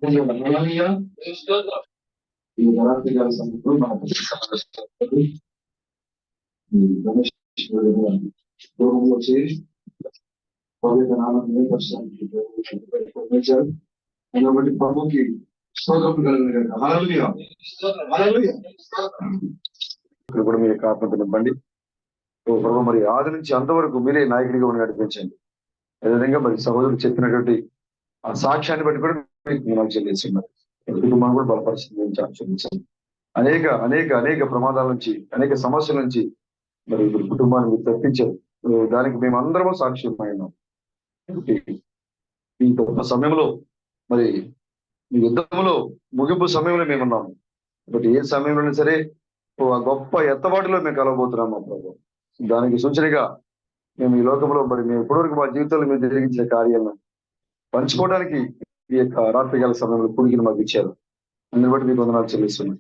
హల్లెలూయా. ఈ రాత్రి కాల సమయంలో మనకు గణేష్ గృహంలో చేరి పవిత్ర నామాన్ని పంపించారు. కాబట్టి ప్రభుకి స్తోత్రం కలుగును. హల్లెలూయా. హల్లెలూయా. ఇక్కడ కూడా మీ యొక్క ఆత్మ నింపండి. ఓ ప్రభు, మరి ఆది నుంచి అంతవరకు మీరే నాయకుడిగా ఉండి నడిపించండి. అదేవిధంగా మరి సహోదరుడు చెప్పినటువంటి ఆ సాక్ష్యాన్ని బట్టి కూడా మీకు నాకు చెల్లిస్తున్నారు. కుటుంబాన్ని కూడా బలపరిచింది. అనేక అనేక అనేక ప్రమాదాల నుంచి, అనేక సమస్యల నుంచి మరి మీరు కుటుంబాన్ని మీరు తప్పించారు. దానికి మేము అందరము సాక్ష్యమైనాం. ఈ గొప్ప సమయంలో మరి ఈ యుద్ధంలో ముగింపు సమయంలో మేమున్నాము. కాబట్టి ఏ సమయంలో సరే ఆ గొప్ప ఎత్తబాటులో మేము కలవబోతున్నాం మా ప్రభు. దానికి సూచనగా మేము ఈ లోకంలో మరి మేము ఇప్పటివరకు మా జీవితంలో మేము జరిగించిన కార్యాలను పంచుకోవడానికి ఈ యొక్క రాత్రికాల సమయంలో పుడికిని మాకు ఇచ్చారు. అందుని బట్టి మీకు వందనాలు చెల్లిస్తున్నాం.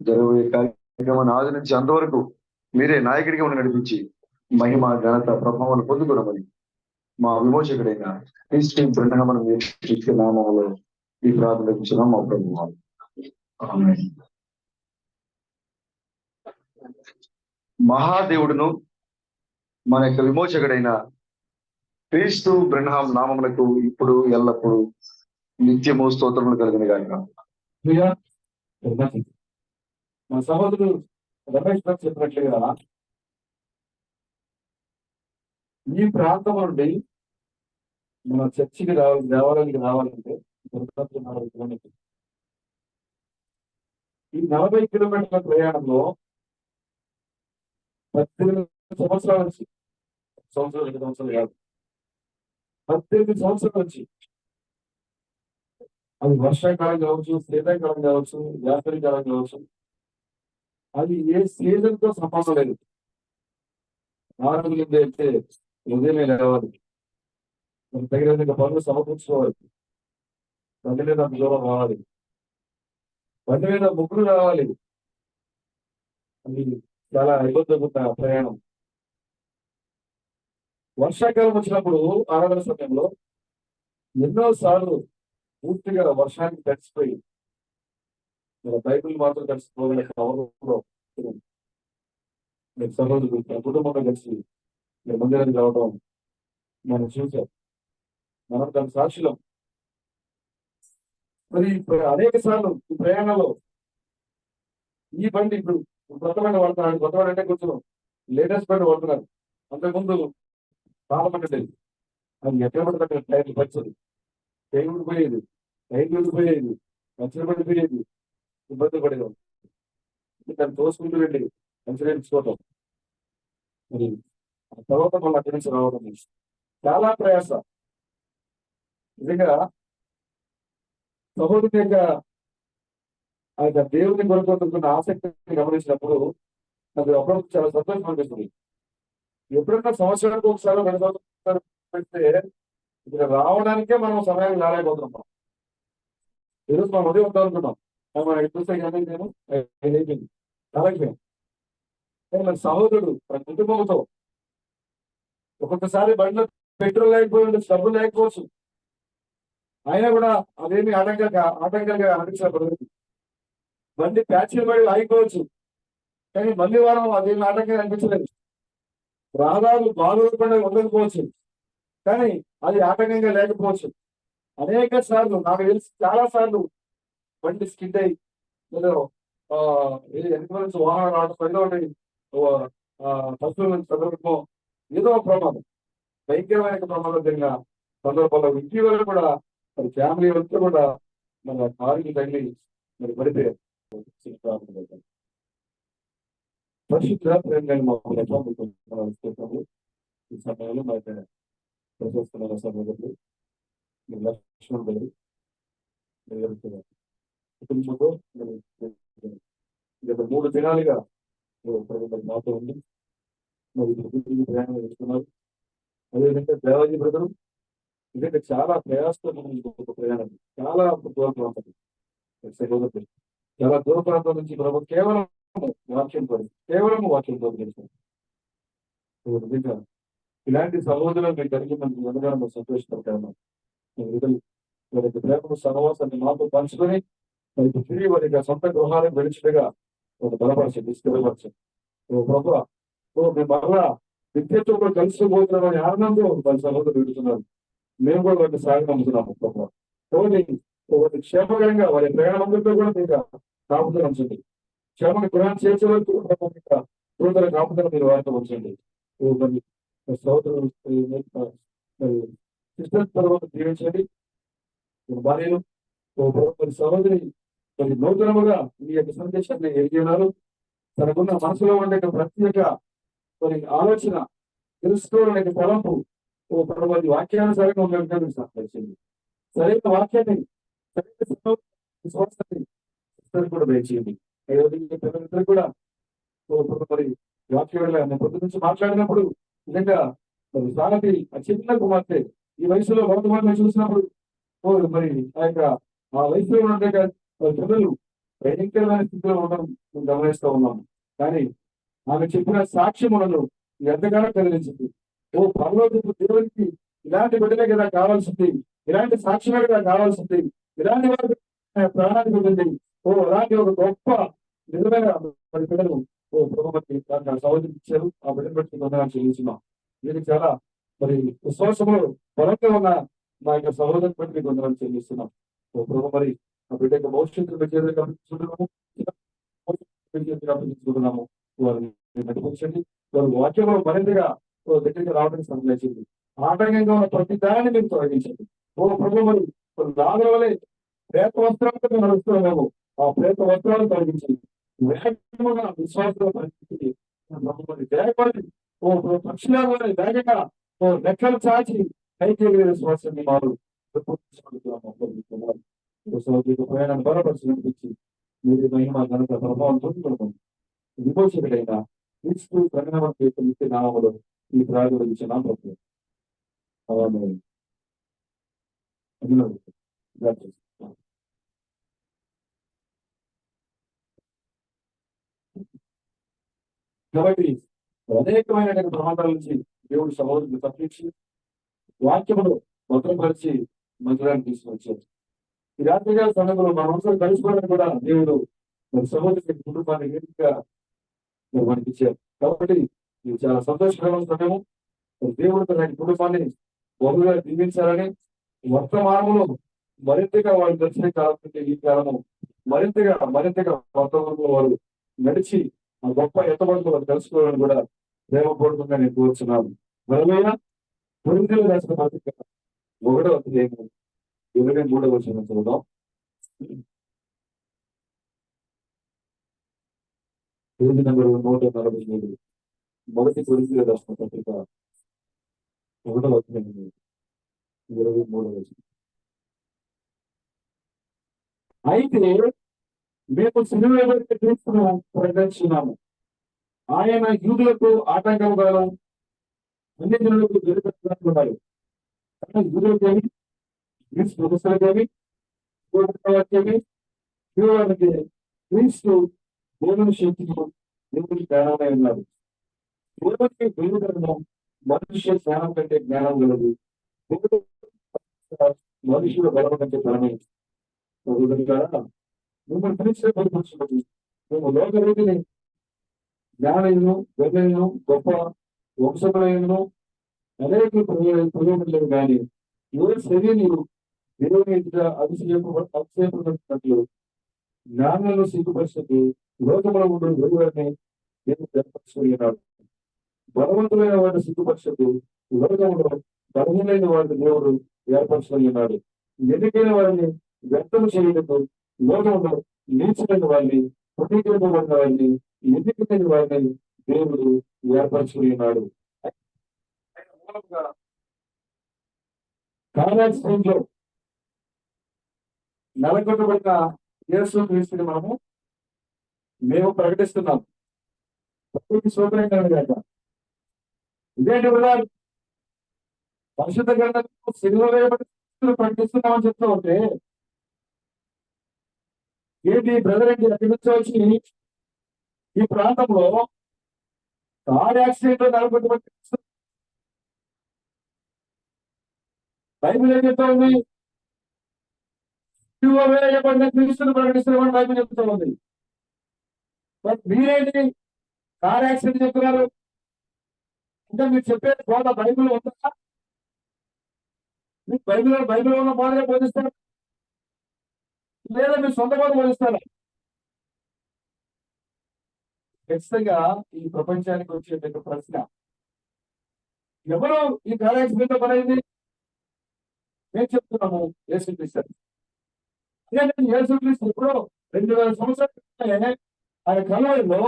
జరగబోయే కార్యక్రమాన్ని ఆది నుంచి అంతవరకు మీరే నాయకుడిగా ఉండి నడిపించి మహిమ ఘనత ప్రభావాలు పొందుకోవడమని మా విమోచకుడైన క్రీస్తు బ్రహ్మణం నామంలో ఈ ప్రార్థన ఇచ్చున్నాం మా ప్రభువు. ఆమేన్. మహాదేవుడును మన యొక్క విమోచకుడైన క్రీస్తు బ్రహ్మం నామములకు ఇప్పుడు ఎల్లప్పుడు నిత్యము స్తోత్రములు కలిగిన గాక. మన సహోదరుడు రమేష్ గారు చెప్పినట్లుగా ఈ ప్రాంతం నుండి మన చర్చికి దేవాలయానికి రావాలంటే ఈ 40 కిలోమీటర్ల ప్రయాణంలో 18 సంవత్సరాల నుంచి 2 సంవత్సరాలు కాదు, 18 సంవత్సరాల నుంచి, అది వర్షాకాలం కావచ్చు, శీతాకాలం కావచ్చు, వేసవి కాలం కావచ్చు, అది ఏ సీజన్ తో సంబంధం లేదు. 4 రోజులు అయితే ఉదయమే లేవాలి, తగిన విధంగా పనులు సమకూర్చుకోవాలి, బండి మీద దూరం రావాలి, బండి మీద ముగ్గురు రావాలి. అది చాలా ఇబ్బందిగా ప్రయాణం. వర్షాకాలం వచ్చినప్పుడు ఆరాధన సమయంలో ఎన్నోసార్లు పూర్తిగా వర్షానికి తడిసిపోయి బైబిల్ మాత్రం తడిసిపోగల సహోదరుడు కుటుంబంలో కలిసి మందిరానికి రావడం మనం చూసాం. మనం దాని సాక్షులం. మరి అనేక సార్లు ఈ ప్రయాణంలో ఈ బండి ఇప్పుడు కొత్త బండి వాడుతున్నాడు. కొత్త బండి అంటే కొంచెం లేటెస్ట్ బండి వాడుతున్నారు. అంతకుముందు పార్లమెంట్ ఉండేది, అది ఎక్కడ పడుతుంది టైర్లు పచ్చదు, టైం ఉండిపోయేది, టైర్లు ఉండిపోయేది, మచ్చలు పడిపోయేది, ఇబ్బంది పడేది. దాన్ని తోసుకుంటూ వెళ్ళి మంచిగా ఇచ్చుకోవటం. మరి ఆ తర్వాత మళ్ళీ అక్కడి నుంచి రావడం చాలా ప్రయాస. నిజంగా సహోదరుని యొక్క ఆ యొక్క దేవుని కొనుక్కుంటున్న ఆసక్తిని గమనించినప్పుడు నాకు అప్పుడప్పుడు చాలా సంతోషం అనిపిస్తుంది. ఎప్పుడన్నా సంవత్సరానికి ఒకసారి 2 సంవత్సరాలు పెడితే ఇక్కడ రావడానికే మనం సమయానికి రాలేకపోతున్నాం. ఈరోజు మనం ఉదయం ఉంటాం అనుకున్నాం, మనం చూస్తే నేను అయిపోయింది రాలేకపోయాం. కానీ మన సహోదరుడు మన కుటుంబంతో ఒక్కొక్కసారి బండిలో పెట్రోల్ లేకపోయి డబ్బులు లేకపోవచ్చు, అయినా కూడా అదేమి ఆటంకంగా అనిపించబడదు. బండి ప్యాచీలు పడి ఆగిపోవచ్చు, కానీ మళ్ళీ వారం అదేమి ఆటంకంగా అనిపించలేదు. రహదారులు బాగోకుండా ఉండకపోవచ్చు, కానీ అది ఆటంకంగా లేకపోవచ్చు. అనేక సార్లు నాకు తెలిసి చాలా సార్లు బండి స్కిడ్ అయ్యి ఏదో వెనక నుంచి వాహనం రావడం, ఏదో ఒకటి పశువుల నుంచి సందర్భం, ఏదో ప్రమాదం, భయంకరమైన ప్రమాదం జరిగిన సందర్భంలో ఇటీవల కూడా మరి ఫ్యామిలీ అంతా కూడా మన కారుకి తగిలి మరి పడిపోయారు. పరిశుద్ధ ప్రేమ ఈ సమయంలో మరి ప్రశస్తున్న సభ్యులు లక్ష్మణ్ గారు కుటుంబంలో 3 దినాలుగా మాతో ఉంది. మరి ప్రయాణం చేస్తున్నారు. అదేవిధంగా దేవాజీ బ్రదరు ఎందుకంటే చాలా ప్రయాసంతో ప్రయాణం, చాలా దూర ప్రాంతం, చాలా దూర ప్రాంతం నుంచి ప్రభు కేవలం వాక్యంతో తెలుసు. ఇలాంటి సహోదరులు మీకు కలిగినందుకు ఎంతగానో సంతోషపడతాను. వారి యొక్క ప్రేమ సహవాసాన్ని మాతో పంచుకొని వారికి తిరిగి వారి యొక్క సొంత గృహాలకు వెలిచినగా ఒక బలపరచండి, స్థిరపరచండి. ఓ ప్రభు, ఓ మేము మరలా నిత్యత్వం కూడా కలిసిపోతున్నామని ఆనందంతో వారి సహోదరులు పెడుతున్నారు. మేము కూడా వారిని సాగనంపుతున్నాము ప్రభు. కాబట్టి వారి క్షేమకరంగా వారి ప్రయాణంతో కూడా మీకు కాపుదల ఉంచండి. క్షేమకు ప్రయాణం చేసే వరకు తొందర కాపుదల మీరు వారితో ఉంచండి. ఓ మరి సహోదరులు మరి సిస్టర్స్ తర్వాత జీవించండి. భార్యలు ఓ మరి సహోదరి మరి నూతనముగా ఈ యొక్క సందేశాన్ని ఎదిగినారు. తనకున్న మనసులో ఉండే ప్రత్యేక మరి ఆలోచన తెలుసుకోవాలనే తలంపు ఓ ప్రభుత్వ వాక్యానుసారంగా ఉండడానికి సహాయించింది. సరైన వాక్యాన్ని సరైన విశ్వాసాన్ని కూడా దయచేయండి. పిల్లలందరూ కూడా మరి వాక్యం పొద్దు నుంచి మాట్లాడినప్పుడు నిజంగా మరి సాగతి ఆ చిన్న కుమార్తె ఈ వయసులో వర్తమానం చూసినప్పుడు మరి ఆ వయసులో ఉండే పిల్లలు భయంకరమైన స్థితిలో ఉండడం గమనిస్తూ ఉన్నాము. కానీ ఆమె చెప్పిన సాక్ష్యములను ఎంతగానో కలిగించింది. ఓ పరలోకపు దేవునికి ఇలాంటి బిడ్డలే కదా కావాల్సింది, ఇలాంటి సాక్ష్యమే కదా కావాల్సింది, ఇలాంటి వారికి ప్రాణాన్ని పొందింది. ఓ అలాంటి ఒక గొప్ప నిజమైన మరి బిడ్డలు ఓ ప్రభుత్వం సహోదరి ఇచ్చారు. ఆ బిడ్డను బట్టి వందనాలు చెల్లిస్తున్నాం. మీరు చాలా మరి విశ్వాసంలో బలంగా ఉన్న మా యొక్క సహోదరుని బట్టి మీకు వందనాలు చెల్లిస్తున్నాం. ఓ ప్రభు, మరి ఆ బిడ్డ యొక్క భవిష్యత్తు గమనించుకుంటున్నాము. వారిని నడిపించండి. వారి వాక్యంలో మరింతగా దగ్గరికి రావడానికి సంబంధించింది. ఆటంకంగా ఉన్న ప్రతి దాన్ని మీరు తొలగించండి. ఓ ప్రభు, మరి రాగల వలె ప్రేత వస్త్రాలతో నడుస్తున్నాము. ఆ ప్రేత వస్త్రాలను తొలగించండి. వేగముగా విశ్వాసంలో పరిస్థితి వేగపడి ఓ పక్షుల వేగంగా ఓ రెక్కలు చాచి పైకి విశ్వాసాన్ని మారు ప్రయాణాన్ని బలపరిచి మీరు మహిమ ఘనత ప్రభావం పొందుకుంటుంది. విమోచకుడైన క్రీస్తు పరిణామం చేసిన నామములో ఈ ప్రార్థన ఇచ్చిన ప్రభుత్వం. కాబట్టి అనేకమైన ప్రమాదాల నుంచి దేవుడు సహోదరులు తప్పించి వాక్యములు భద్రపరిచి మందిరాన్ని తీసుకొచ్చారు. ఈ రాత్రికాల సమయంలో మన అవసరం కలుసుకోవడానికి కూడా దేవుడు మన సహోదరి కుటుంబాన్ని వేదికగా మనకి ఇచ్చారు. కాబట్టి ఇది చాలా సంతోషకరమైన సమయము. దేవుడు తన కుటుంబాన్ని బహుగా దీవించాలని, వర్తమానంలో మరింతగా వాళ్ళు దర్శన కాలం ఈ కాలము మరింతగా వర్తమానంలో వాళ్ళు నడిచి ఆ గొప్ప ఎత్తబడులు వాళ్ళు తెలుసుకోవాలని కూడా ప్రేమపూర్వకంగా నేను కోరుచున్నాను. బలమైన పొరుగులు రాసిన పత్రిక 1వ అధ్యాయము 23వ వచనం చదువుదాం. Page number 143. మొదటి పొరుగులు రాసిన పత్రిక 1వ అధ్యాయము 23వ వచనం. అయితే మేము సిలువ క్రీస్తును ప్రకటించున్నాము. ఆయన యూదులకు ఆటంకం గాను అన్ని జనులకు వెలుగుతున్నారు. యూదులకు ఏమి, గ్రీస్ ప్రొఫెసర్కి ఏమి, వారికి క్రీస్తు దేవుని శక్తితో దేవుని జ్ఞానమై ఉన్నారు. దేవునికి వెలుగుదనం మనుష్య జ్ఞానం కంటే జ్ఞానం కలదు. మనుషుల బలం కంటే బలమే. మిమ్మల్ని పిలిచే పరిపరుచుకోండి. మేము లోకరీతిని జ్ఞానము గొప్పను గొప్ప వంశములను అనేక ప్రయోజనం కానీ ఏ శరీరులు దేవుని అతిశయపడినట్లు జ్ఞానంలో సిగ్గుపరిచినట్టు లోకములో ఉండే వెలుగుని దేవుడు ఏర్పరచుకున్నాడు. బలవంతులైన వాడిని సిగ్గుపరిచినట్టు లోకములో బలహీనైన వాడిని దేవుడు ఏర్పరచుకున్నాడు. ఎన్నికైన వారిని వ్యక్తం చేయటకు లోకంలో నీచమైన వారిని, ప్రతీకరింపబడిన వారిని, ఎన్నికైన వారిని దేవుడు ఏర్పరచుకుని ఉన్నాడు. కార్యాలయంలో నెలకొట్టబడిన యేసు క్రీస్తుని మేము ప్రకటిస్తున్నాం. ఇదేంటి ఉదాహరణ? పరిశుద్ధ గ్రంథంలో సిలువ వేయబడి ప్రకటిస్తున్నామని చెప్తూ ఉంటే ఏంటి బ్రదర్ ఏంటి అక్కడి నుంచి వచ్చి ఈ ప్రాంతంలో కార్ యాక్సిడెంట్ లో నలగొట్టబడి బైబిల్ ఏం చెప్తా ఉంది? సిలువ వేయబడిన క్రీస్తును ప్రకటిస్తున్నామని బైబిల్ చెప్తా ఉంది. బట్ మీరేంటి కార్ యాక్సిడెంట్ చెప్తున్నారు? అంటే మీరు చెప్పేది బోధ బైబిల్ ఉందా? మీకు బైబిల్ ఉన్న బోధనే బోధిస్తారు, లేదా మీరు సొంత బోధ బోధిస్తారా? ఖచ్చితంగా ఈ ప్రపంచానికి వచ్చే ప్రశ్న, ఎవరు ఈ కార్ యాక్సిడెంట్ లో పడైంది? మేము చెప్తున్నాము యేసుక్రీస్తు. యేసుక్రీస్తు ఇప్పుడు 2000 సంవత్సరాల క్రితమే ఆయన కలవరిలో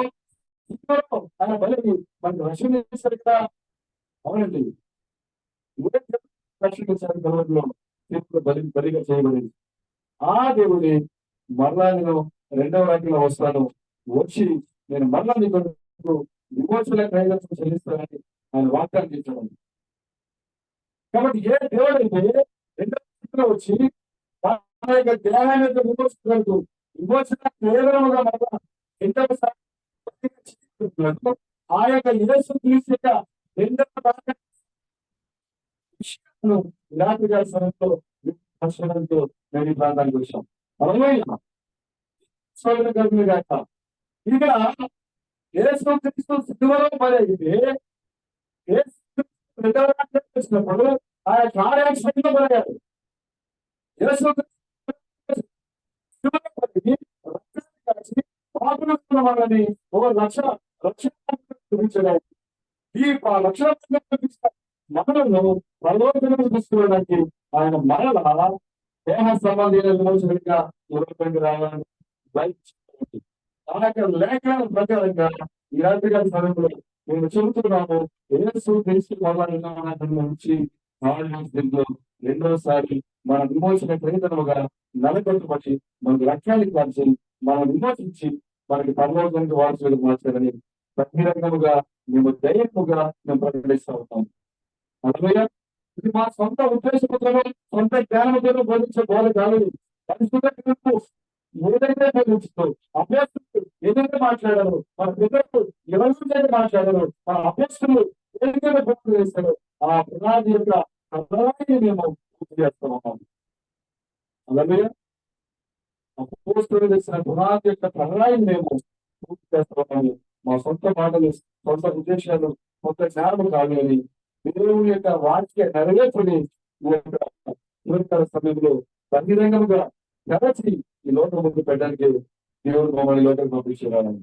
ఆయన బలిని మనకు రక్షణ చేశారు కదా. అవునండి, రక్షణ చేశారు కలవరిలో, బలిగా చేయబడింది. ఆ దేవుని మరలా నేను రెండవ రాజ్యంలో వస్తాను, వచ్చి నేను మరలా నీకు విమోచన క్రైదత్వం చెల్లిస్తానని ఆయన వాగ్దానం చేశాడు. కాబట్టి ఏ దేవుడు అయితే రెండవ రాజ్యంలో వచ్చి తన యొక్క దేహాన్ని విమోచించగలదు, విమోచన కేవలముగా మరలా రెండవసారి ఆ యొక్క యేసుక్రీస్తు యొక్క రెండవ విషయాలను రాత్రి గారి సమయంలో నేను ఈ ప్రాంతానికి వచ్చాం. ఇక్కడ యేసుక్రీస్తు సిలువలో బలైతే వచ్చినప్పుడు ఆయన కార్యాక్షంలో బలయ్యాడు. వాళ్ళని ఒక లక్ష చూపించడానికి ఈ లక్షల మనలను ప్రలోభనం తీసుకోవడానికి ఆయన మరల దేహ సంబంధమైన విమోచనగా యువకుడికి రావాలని బయట లేఖనాల ప్రకారంగా ఈ రాత్రి గారి సమయంలో మేము చెబుతున్నాము. యేసు తెలుసుకోవాలని నుంచి రెండోసారి మన విమోచన ప్రయత్నముగా నలగొట్టుబట్టి మనకు రక్తానికి మార్చి మనం విమోచించి మనకి పరలోకానికి వారసులకు మార్చారని బహిరంగముగా మేము ధైర్యముగా మేము ప్రకటిస్తూ ఉంటాం. అలా ఇది మా సొంత ఉద్దేశంతో సొంత జ్ఞానంతో బోధించే బోధ కాదు. పరిశుద్ధ ఏదైతే బోధించుతో అభ్యర్థులు ఏదైతే మాట్లాడారు, మన పిల్లలు ఎవరైతే మాట్లాడారు, మన అభ్యర్థులు ఏదైతే బోధన చేస్తారో ఆ పునాది యొక్క ప్రధానాన్ని మేము పూర్తి చేస్తూ ఉన్నాం. అలాగే అపోస్తలులు చేసిన పునాది యొక్క ప్రధానాన్ని మేము పూర్తి చేస్తూ ఉన్నాము. మా సొంత మాటలు, సొంత ఉద్దేశాలు, సొంత జ్ఞానం కాదు అని దేవుని యొక్క వాక్య నెరవేర్పుని సమయంలో బహిరంగంగా తెరచి ఈ లోకం ముందు పెట్టడానికి దేవుడు మమ్మల్ని లోకం పంపించేవాళ్ళని.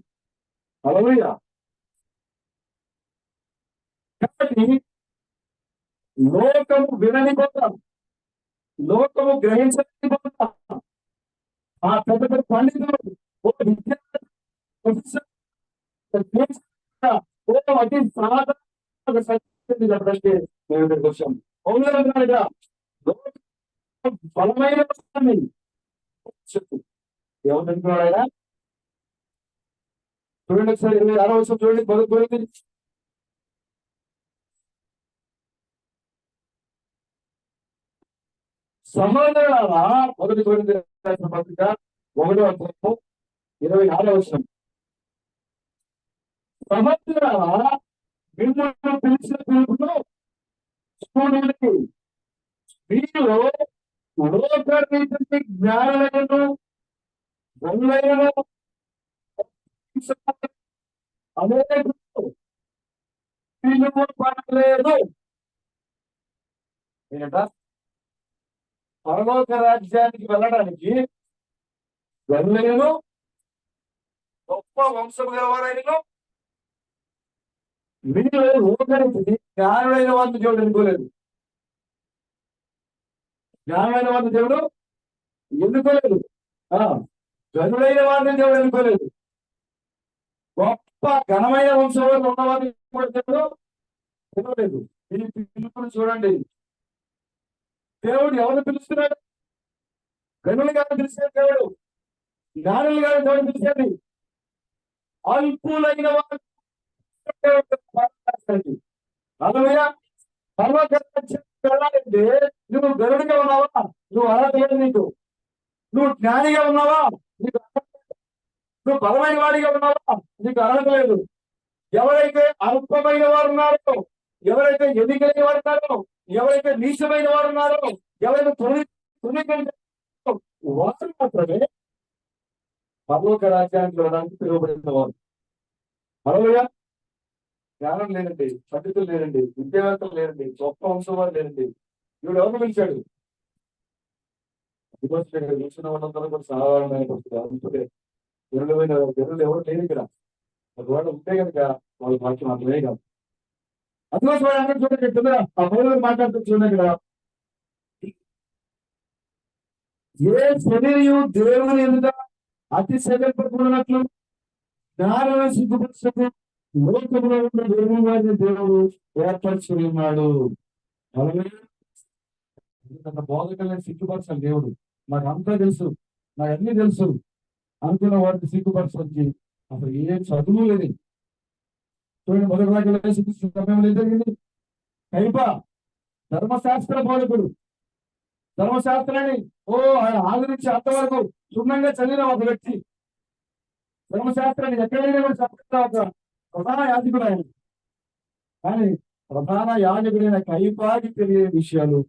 హల్లెలూయా. కాబట్టి లోకము వినని పోతాం, లోకము గ్రహించని పోతాం. ఆ పెద్ద పెద్ద పండితులు అతి సాధారణ చెప్పడానికి మేము ఇక్కడికి వచ్చాం. అవునగా బలమైన చెప్పు ఏమనుకున్నాడు ఆయన? చూడండి ఒకసారి 26వ వచనం చూడండి, మొదటి సహోదరులారా, మొదటి పత్రిక 1వ అధ్యాయం 26వ వచనం. సహోదరులారా, మిమ్మల్ని పిలిచిన పిలుపును చూడండి, మీరు లోకరీతిని జ్ఞానులను గొల్లలను పడలేదు. ఏంట పరలోక రాజ్యానికి వెళ్ళడానికి గొల్లలను గొప్ప వంశం గలవారైనను మీరు లోకరీతిని జ్ఞానులైన వారిని దేవుడు ఎన్నుకోలేదు. జ్ఞానమైన వారిని దేవుడు ఎన్నుకోలేదు. గనులైన వారిని దేవుడు ఎన్నుకోలేదు. గొప్ప ఘనమైన వంశంలో ఉన్నవారిని దేవుడు ఎన్నుకోలేదు. ఈ పిలుపుని చూడండి, దేవుడు ఎవరు పిలుస్తున్నాడు? గనులు గారిని పిలిచాడు దేవుడు, జ్ఞానులు గారిని దేవుడు పిలిచాడు. అల్పులైన వారు వెళ్ళాలంటే నువ్వు గరుడిగా ఉన్నావా? నువ్వు అర్హత లేదు నీకు. నువ్వు జ్ఞానిగా ఉన్నావా? నీకు నువ్వు బలమైన వాడిగా ఉన్నావా? నీకు అర్హత లేదు. ఎవరైతే అల్పమైన వారు ఉన్నారో, ఎవరైతే ఎన్నికైన వారు ఉన్నారో, ఎవరైతే నీచమైన వారు ఉన్నారో, ఎవరైతే వారు మాత్రమే పరలోక రాజ్యానికి వెళ్ళడానికి పిలువబడిన వారు. హల్లెలూయా. జ్ఞానం లేనండి, పండితులు లేనండి, విద్యావేత్తలు లేనండి, గొప్ప వంశం వారు లేనండి. వీడు ఎవరు పిలిచాడు? ఇక్కడ చూసిన వాళ్ళందరూ కూడా సాధారణమైన పరిస్థితి. అందుకే జనులు ఎవరు లేరు ఇక్కడ. ఒకవేళ ఉంటే కనుక వాళ్ళ వాక్యం అర్థమే కాదు. అందుకోసం అందరూ చూడండి తొందరగా ఆ పౌరులు మాట్లాడుతూ చూడండి ఇక్కడ. ఏ శరీరము దేవుని ఎదుట అతి శరీరపడుతున్నట్లు జ్ఞానం సిగ్గుపరచకు లోకంలో ఉన్న దేవుని వారిని దేవుడు ఏర్పరచి ఉన్నాడు. బోధకులను సిగ్గుపరచాలి దేవుడు. నాకు అంతా తెలుసు, నాకు అన్ని తెలుసు అనుకున్న వాటిని సిగ్గుపరచడానికి అసలు ఏం చదువు లేదు. చూడండి, మొదటి వాక్యం సమయంలో ఏం జరిగింది? కైప ధర్మశాస్త్ర బోధకుడు, ధర్మశాస్త్రాన్ని ఆదరించి అంతవరకు క్షుణ్ణంగా చదివిన ఒక వ్యక్తి, ధర్మశాస్త్రాన్ని ఎక్కడైనా కూడా చెప్పిన ఒక ప్రధాన యాజకుడు ఆయన. కానీ ప్రధాన యాజకుడైన కైపాకి తెలియని విషయాలు,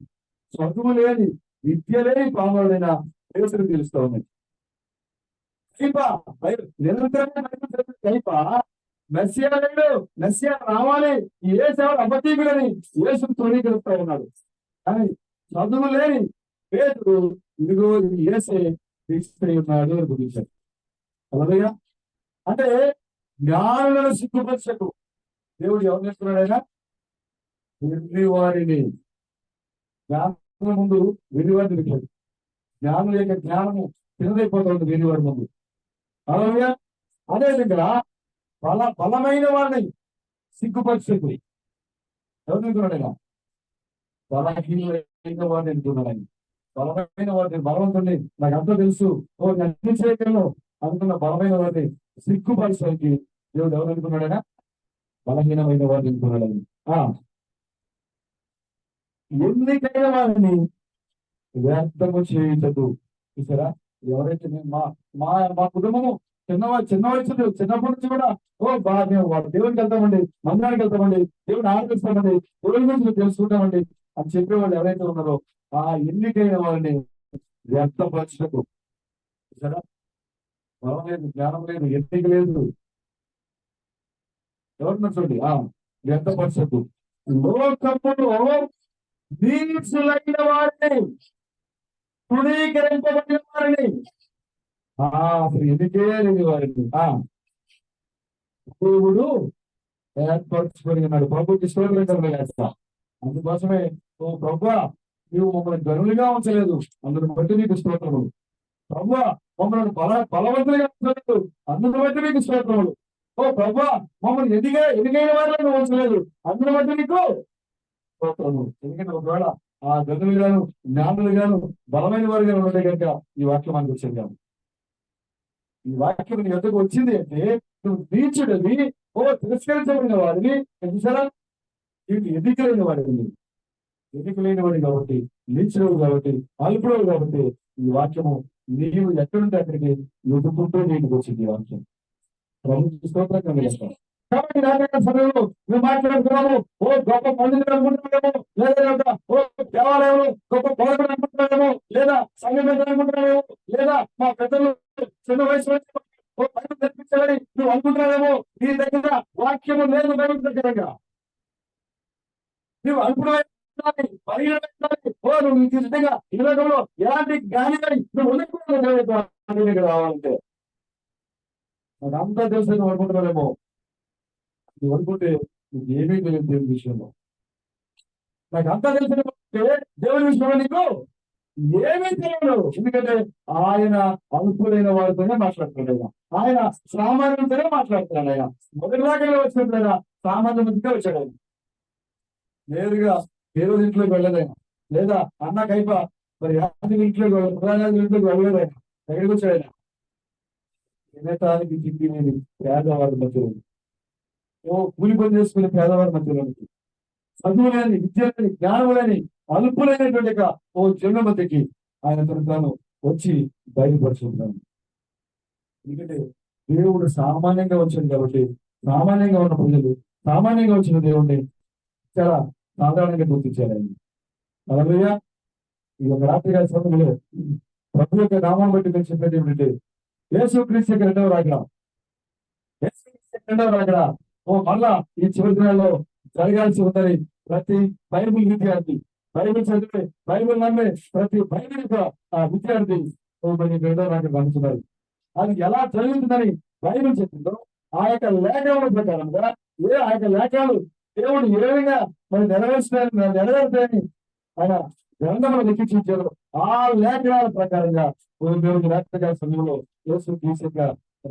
చదువు లేని విద్య లేని పాములైన పేదలకు తెలుస్తూ ఉన్నాయి. కైప నిరంతరంగా కైప మెస్సియా లేడు, మెస్సియా రావాలి, ఏ సేవలు అబద్ధీకుడని యేసును తృణీకరిస్తూ ఉన్నాడు. కానీ చదువు లేని పేదలు ఇదిగో యేసే క్రీస్తు ఉన్నాడు అని గురించాడు. అలాగే అంటే జ్ఞానులను సిగ్గుపరచకు దేవుడు ఎవరు చేస్తున్నాడు? ఆయన వెర్రివారిని, జ్ఞానం ముందు వెర్రివారిని పెట్టాడు. జ్ఞానం యొక్క జ్ఞానము తినదైపోతుంది వెర్రివారి ముందు. అలాగే అదేవిధంగా బలమైన వాడిని సిగ్గుపరచకు. ఎవరు తింటున్నాడు? ఆయన బలహీనమైన వాడిని ఎంటున్నాడు. ఆయన బలమైన వాడిని, బలవంతుడిని, నాకు అంతా తెలుసు, అన్ని చేయగలను అనుకున్న బలమైన వాడిని సిగ్గుపరచడానికి దేవుడు ఎవరు అనుకున్నాడైనా? బలహీనమైన వాడిని అనుకున్నాడని. ఎన్నికైన వారిని వ్యర్థము చేయుటకు. చూసారా, ఎవరైతే మా మా మా కుటుంబము చిన్న వయసు చిన్నప్పటి నుంచి కూడా మేము దేవునికి వెళ్తామండి, మందిరానికి వెళ్తామండి, దేవుని ఆరాధిస్తామండి, దేవుని గురించి తెలుసుకుంటామండి అని చెప్పేవాళ్ళు ఎవరైతే ఉన్నారో ఆ ఎన్నికైన వారిని వ్యర్థపరచకు. చూసారా, బలం లేదు, జ్ఞానం లేదు, ఎన్నిక లేదు. ఎవరిని చూడండి, వ్యర్థపరచకు. లోకములో నీచులైన వారిని, తృణీకరింపబడిన వారిని, అసలు ఎన్నికే లేని వారిని దేవుడు ఏర్పరచుకొని ఉన్నాడు. ప్రభుకి స్తోత్రం వేస్తా. అందుకోసమే ప్రభువా నువ్వు మమ్మల్ని గనులుగా ఉంచలేదు, అందుని బట్టి నీకు స్తోత్రములు. ప్రభువా మమ్మల్ని బలవంతులుగా ఉంచలేదు, అందుని బట్టి నీకు స్తోత్రములు. ప్రభువా మమ్మల్ని ఎదిగైన వారిని ఉంచలేదు, అందుని బట్టి నీకు స్తోత్రములు. ఎందుకంటే ఒకవేళ ఆ గనులు గాను జ్ఞానులు గాను బలమైన వారు గాను ఉంటే కనుక ఈ వాక్యం మనకు వచ్చేది కాదు. ఈ వాక్యం నీ ఎద్దకు వచ్చింది అంటే నువ్వు నీచుడిని, తిరస్కరించబడిన వాడిని, చూసారా, వీటి ఎన్నికలైన వాడిని, ఎన్నికలైన వాడి కాబట్టి, నీచుడు కాబట్టి, అల్పుడు కాబట్టి ఈ వాక్యము నీవు ఎక్కడుంటే అక్కడికి ఎదుర్కొంటూ నీటికి వచ్చింది ఈ వాక్యం. ప్రభుత్వ స్తోత్రం చేస్తాం. కాబట్టి నారాయణ సమయంలో మేము మాట్లాడుతున్నాము, గొప్ప పండితులు అనుకుంటున్నాము, లేదా దేవాలయంలో గొప్ప బోధకుడు అనుకుంటున్నాము, లేదా సంఘం అనుకుంటున్నాము, లేదా మా పెద్దలు చిన్న వయసు బయట తెప్పించాలని నువ్వు అనుకుంటున్నావేమో. నీ దగ్గర వాక్యము లేదు, బయట దగ్గరగా నువ్వు అనుకున్నావు నువ్వు నిజంగా ఈ లోకంలో ఎలాంటి జ్ఞాని కానీ నువ్వు ఉండకూడదు రావాలంటే. నాకు అంతా తెలుసు నువ్వు అనుకుంటున్నావేమో. నువ్వు అనుకుంటే నువ్వు ఏమీ తెలియదు దేవుని విషయంలో. నాకు అంతా తెలిసిన దేవుని విషయంలో నీకు ఏమీ తెలియదు. ఎందుకంటే ఆయన అనుకూలైన వారితోనే మాట్లాడుతున్నాడు, ఆయన సామాన్యులతోనే మాట్లాడుతున్నాడు. ఆయన మొదటి దాకా వచ్చినప్పుడు ఆయన సామాన్య మందిగా వచ్చాడు. ఆయన నేరుగా దేవుడి ఇంట్లోకి వెళ్ళలేదైనా, లేదా అన్న కైప మరి యాజకుడి ఇంట్లోకి ప్రధాన ఇంట్లోకి వెళ్ళలేదైనా. ఎక్కడికి వచ్చాడు ఆయన? వినటానికి దిక్కి నేను పేదవారి మధ్యలో, కూలి పని చేసుకునే పేదవారి మధ్యలోనికి, చదువు లేని, విద్య లేని, జ్ఞానం లేని, అల్పులైనటువంటి జన్మ మధ్యకి ఆయన తాను వచ్చి బయలుపరుచుకుంటున్నాను. ఎందుకంటే దేవుడు సామాన్యంగా వచ్చాడు కాబట్టి, సామాన్యంగా ఉన్న ప్రజలు, సామాన్యంగా వచ్చిన దేవుడిని చాలా సాధారణంగా గుర్తించారు ఆయన. అలాగే ఈ ఒక రాత్రి గారి సమయంలో ప్రభు యొక్క నామాన్ని బట్టి నేను చెప్పేది ఏమిటంటే యేసుక్రీస్తు యొక్క రెండవ రాకడ, యేసుక్రీస్తు యొక్క రెండవ రాకడ మళ్ళా ఈ చివరి దినాల్లో జరగాల్సి ఉందని ప్రతి బైబిల్ విద్యార్థి, బైబిల్ చదివే, బైబిల్ నమ్మే ప్రతి బైబిల్ విద్యార్థి మరి రెండవ రాకడ అనుకున్నారు. అది ఎలా జరుగుతుందని బైబిల్ చెప్పిందో ఆ యొక్క లేఖల ప్రకారంగా ఆ యొక్క లేఖలు దేవుడు ఏ విధంగా మరి నెరవేర్చాలని ఆయన గ్రంథంలో లిఖించారు. ఆ లేఖనాల ప్రకారంగా దేవుడి రాత్రికాల సమయంలో యేసు క్రీస్తు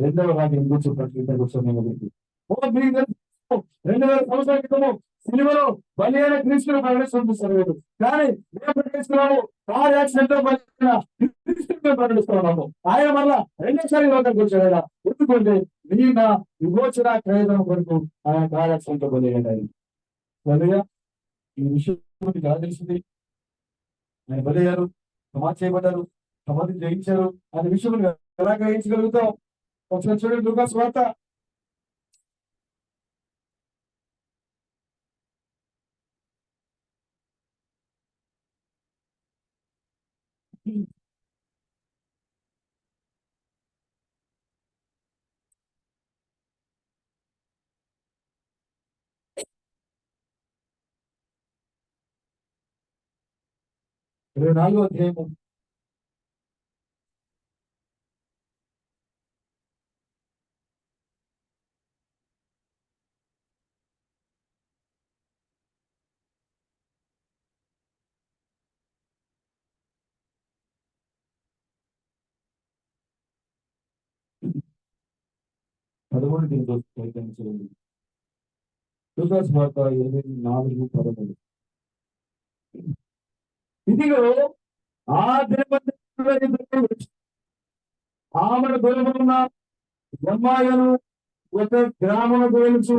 రెండవ రాకడ కూర్చోబెట్టి 2000 సంవత్సరాల క్రితము సిలువలో బలి అయిన క్రీస్తును ప్రకటిస్తున్నాడు. కానీ మేము ప్రకటిస్తున్నాము కార్ యాక్సిడెంట్ లో క్రీస్తుని ప్రకటిస్తున్నాము. ఆయన మళ్ళా రెండోసారి లోకానికి వచ్చాడు. ఆయన ఎందుకంటే నీ నా విమోచన క్రయం కొరకు ఆయన కార్ యాక్సిడెంట్ లో బలి అయ్యాడు. ఈ విషయం ఎలా తెలిసింది? ఆయన బలి అయ్యారు, సమాధి చేయబడ్డారు, సమాధి జయించారు అనే విషయం ఎలా గ్రహించగలుగుతాం? ఒకసారి చూడండి లూకా సువార్త 24వ అధ్యాయము 13 దీనితో ప్రయత్నించండి. లూకా సువార్త 24:13. ఇదిగో ఆ ఆమె దూరమున్న ఎమ్మాయను ఒక గ్రామము గురించి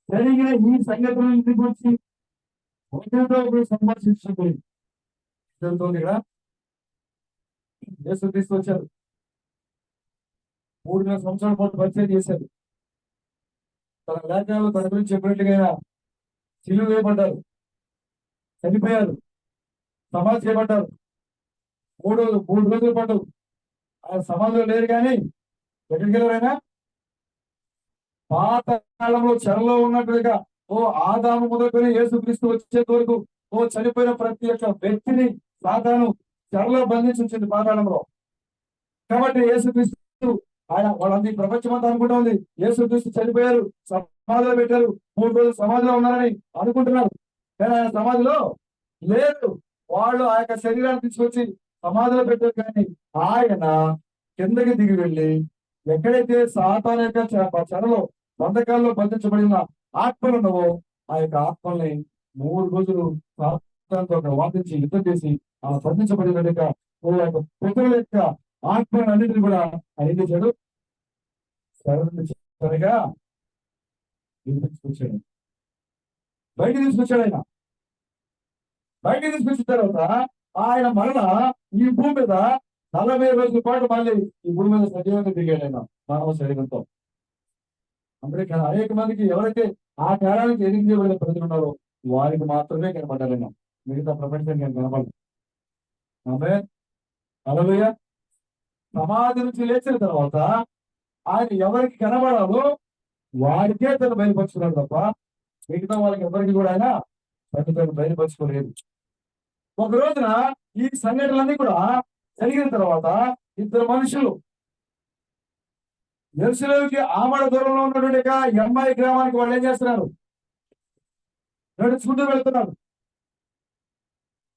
జరిగిన ఈ సంగతులను గురించి ఒకరితో సంభాషించుకుంది. ఇక్కడ యేసుక్రీస్తు వచ్చారు, 3,000 సంవత్సరాల పాటు పరిచయం చేశారు. తన లేఖనాలు తన గురించి చెప్పినట్టుగా సిలువ వేయబడ్డారు, చనిపోయారు, సమాధి చేయబడ్డారు. 3 రోజుల పాటు ఆయన సమాధిలో లేరు. కానీ ఎక్కడికి వెళ్ళారైనా పాత కాలంలో చెరలో ఉన్నట్టుగా ఆదాము మొదలుకొని యేసుక్రీస్తు వచ్చే వరకు చనిపోయిన ప్రతి ఒక్క వ్యక్తిని సాతాను చెరలో బంధించి ఉంచింది పాతాళంలో. కాబట్టి యేసుక్రీస్తు ఆయన వాళ్ళందరి ప్రపంచం అంతా అనుకుంటా ఉంది యేసుక్రీస్తు చనిపోయారు, సమాధిలో పెట్టారు, 3 రోజులు సమాధిలో ఉన్నారని అనుకుంటున్నారు. కానీ ఆయన సమాధిలో లేదు. వాళ్ళు ఆ యొక్క శరీరాన్ని తీసుకొచ్చి సమాధిలో పెట్టారు. కానీ ఆయన కిందకి దిగి వెళ్ళి ఎక్కడైతే సాతాను యొక్క చెరలో బంధకాల్లో బంధించబడిన ఆత్మలు ఉన్నవో ఆ యొక్క ఆత్మల్ని 3 రోజులు సాతానుతో వాదించి యుద్ధం చేసి ఆ బంధించబడిన యొక్క పితరుల యొక్క ఆత్మలన్నింటినీ కూడా ఆయన ఏం చేశాడు? సరిగా తీసుకొచ్చాడు, బయట తీసుకొచ్చాడు. ఆయన బయట తీసుకొచ్చిన తర్వాత ఆయన మరణ ఈ భూమి మీద 40 రోజుల పాటు మళ్ళీ ఈ భూమి మీద సజీవంగా తిరిగాడు ఆయన మానవ శరీరంతో. అందుకే అనేక మందికి ఎవరైతే ఆ కాలానికి ఎదిగించబడిన ప్రజలు ఉన్నారో వారికి మాత్రమే కనపడ్డారైనా, మిగతా ప్రపంచానికి ఆయన కనపడదు. హల్లెలూయా. సమాధి నుంచి లేచిన తర్వాత ఆయన ఎవరికి కనబడాలో వారికే తను బయలుపరుచుకున్నాడు తప్ప మిగతా వాళ్ళకి ఎవరికి కూడా ఆయన తను బయలుపరుచుకోలేదు. ఒక రోజున ఈ సంఘటనలన్నీ కూడా జరిగిన తర్వాత 2 మనుషులు యెరూషలేముకి ఆమడ దూరంలో ఉన్నటువంటి ఎమ్మాయి గ్రామానికి వాళ్ళు ఏం చేస్తున్నారు? నడుచుకుంటూ వెళ్తున్నారు.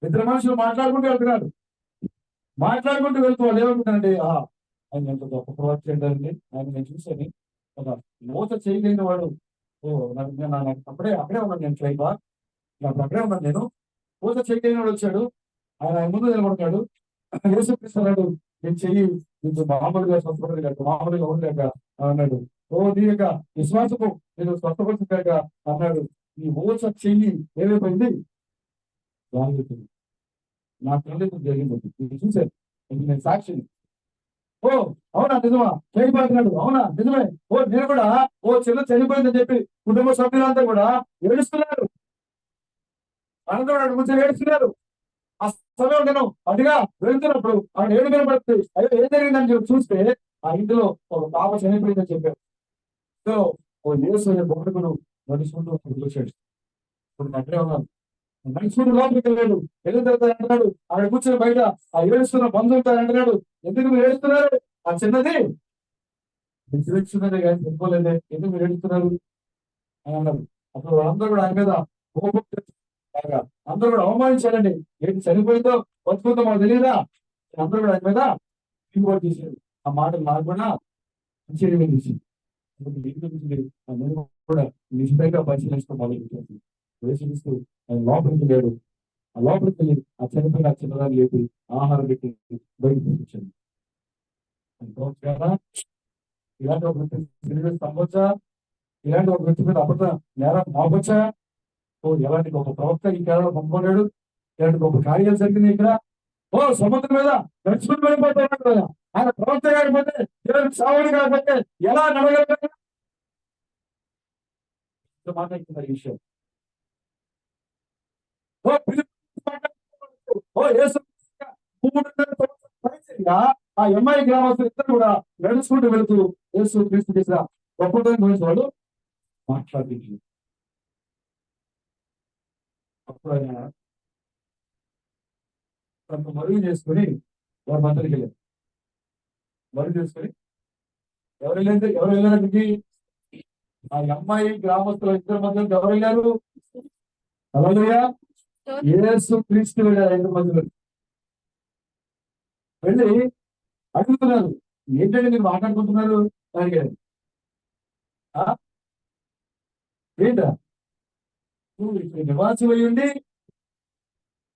2 మనుషులు మాట్లాడుకుంటూ వెళ్తున్నారు. మాట్లాడుకుంటూ వెళ్తూ వాళ్ళు ఏమనుకుంటారండి, ఆయన ఎంత గొప్ప ప్రవర్తి చేయడానికి ఆయన నేను చూసాను, ఒక మోత చేయగలిగిన వాడు. అక్కడే ఉన్నాను నేను, ట్రైబా అక్కడే ఉన్నాను నేను. మోత చేయగలిగిన వాడు వచ్చాడు, ఆయన ముందు నిలబడతాడు. యేసుక్రీస్తు నేను చెయ్యి నీకు మామూలుగా స్వస్థపడలేక మామూలుగా ఉండలేక అన్నాడు. నీ యొక్క విశ్వాసము నేను స్వస్థపరచలేక అన్నాడు. ఈ మోస చెయ్యి ఏమైపోయింది? బాగుంటుంది. నా తల్లి జరిగింది, చూశాను, నేను సాక్షిని. అవునా నిజమా? చనిపోతున్నాడు, అవునా నిజమే. నేను కూడా చెల్లి చనిపోయిందని చెప్పి కుటుంబ సభ్యులంతా కూడా ఏడుస్తున్నారు. అందరూ కూర్చొని ఏడుస్తున్నారు. ఆ సమయం నేను అటుగా వెళ్తున్నప్పుడు ఆ ఏడు కనబడుతుంది. అయ్యో ఏం జరిగిందని చెప్పి చూస్తే ఆ ఇంటిలో ఒక పాప చనిపోయిందని చెప్పారు. సో ఓ యేసు బొమ్మకును నడుచుకుంటూ చూశాడు. ఇప్పుడు అక్కడే ఉన్నాను. నడుచుకుంటూ లోపలికి వెళ్ళాడు. వెళ్ళిన తర్వాత అంటున్నాడు, అక్కడ కూర్చొని బయట ఆ ఏడుస్తున్న బంధువులతో అంటున్నాడు, ఎందుకు మీరు ఏడుస్తున్నారు? ఆ చిన్నది విసిరిస్తున్నదే కానీ చెప్పుకోలేదే, ఎందుకు మీరు ఏడుస్తున్నారు అని అన్నారు. అప్పుడు వాళ్ళందరూ కూడా ఆయన మీద కోపం బాగా అందరూ కూడా అవమానించారండి. ఏంటి చనిపోయిందో బతుకుందో మాకు తెలియదా? అందరూ కూడా ఆయన మీద ఇంకోటి తీశారు. ఆ మాటలు నాకు కూడా ఆశ్చర్యం వేసింది. నేను కూడా నిజంగా పరిశీలిస్తూ మొదలుపెట్టాను. పరిశీలిస్తూ ఆయన లోపలికి లేడు. ఆ లోపలికి వెళ్ళి ఆ చనిపోయిన చిన్నదాన్ని లేపి ఆహారం పెట్టి బయటకు పంపించాను. కదా ఇలాంటి ఒక వ్యక్తి నమ్మొచ్చా? ఇలాంటి ఒక వ్యక్తి మీద అబద్ధ నేరం మోపొచ్చా? ఓ ఎలాంటి గొప్ప ప్రవక్త ఈ కేరళలో పంపుకున్నాడు. ఇలాంటి గొప్ప కార్యాలు జరిగింది ఇక్కడ. ఓ సముద్రం మీద నడుచుకుని వెళ్ళిపోతున్నాడు కదా. ఆయన ప్రవక్త కాకపోతే దేవుడికి సావుడు కాకపోతే ఎలా నడగలుగుతాడు? మాట్లాడుతున్నారు ఈ విషయం. ఓ ఓ యేసు ఆ ఎంఐ గ్రామస్తులు ఇద్దరు కూడా నడుచుకుంటూ వెళుతూ యేసు క్రీస్తు చేసిన గొప్పతనం గురించి వాళ్ళు మాట్లాడుతుంది. అప్పుడు ఆయన కొంత మరుగు చేసుకుని వారి మధ్యలోకి వెళ్ళారు. మరుగు చేసుకుని ఎవరు వెళ్ళారంటే ఆ అమ్మాయి గ్రామస్తుల ఇద్దరు మధ్యలో ఎవరు వెళ్ళారు? హల్లెలూయా. యేసు క్రీస్తు వెళ్ళారు. ఇద్దరు మధ్యలో వెళ్ళి అడుగుతున్నారు, ఏంటంటే మీరు మాట్లాడుకుంటున్నారు అడిగారు. ఏంటా నువ్వు ఇక్కడ నివాసం అయ్యింది,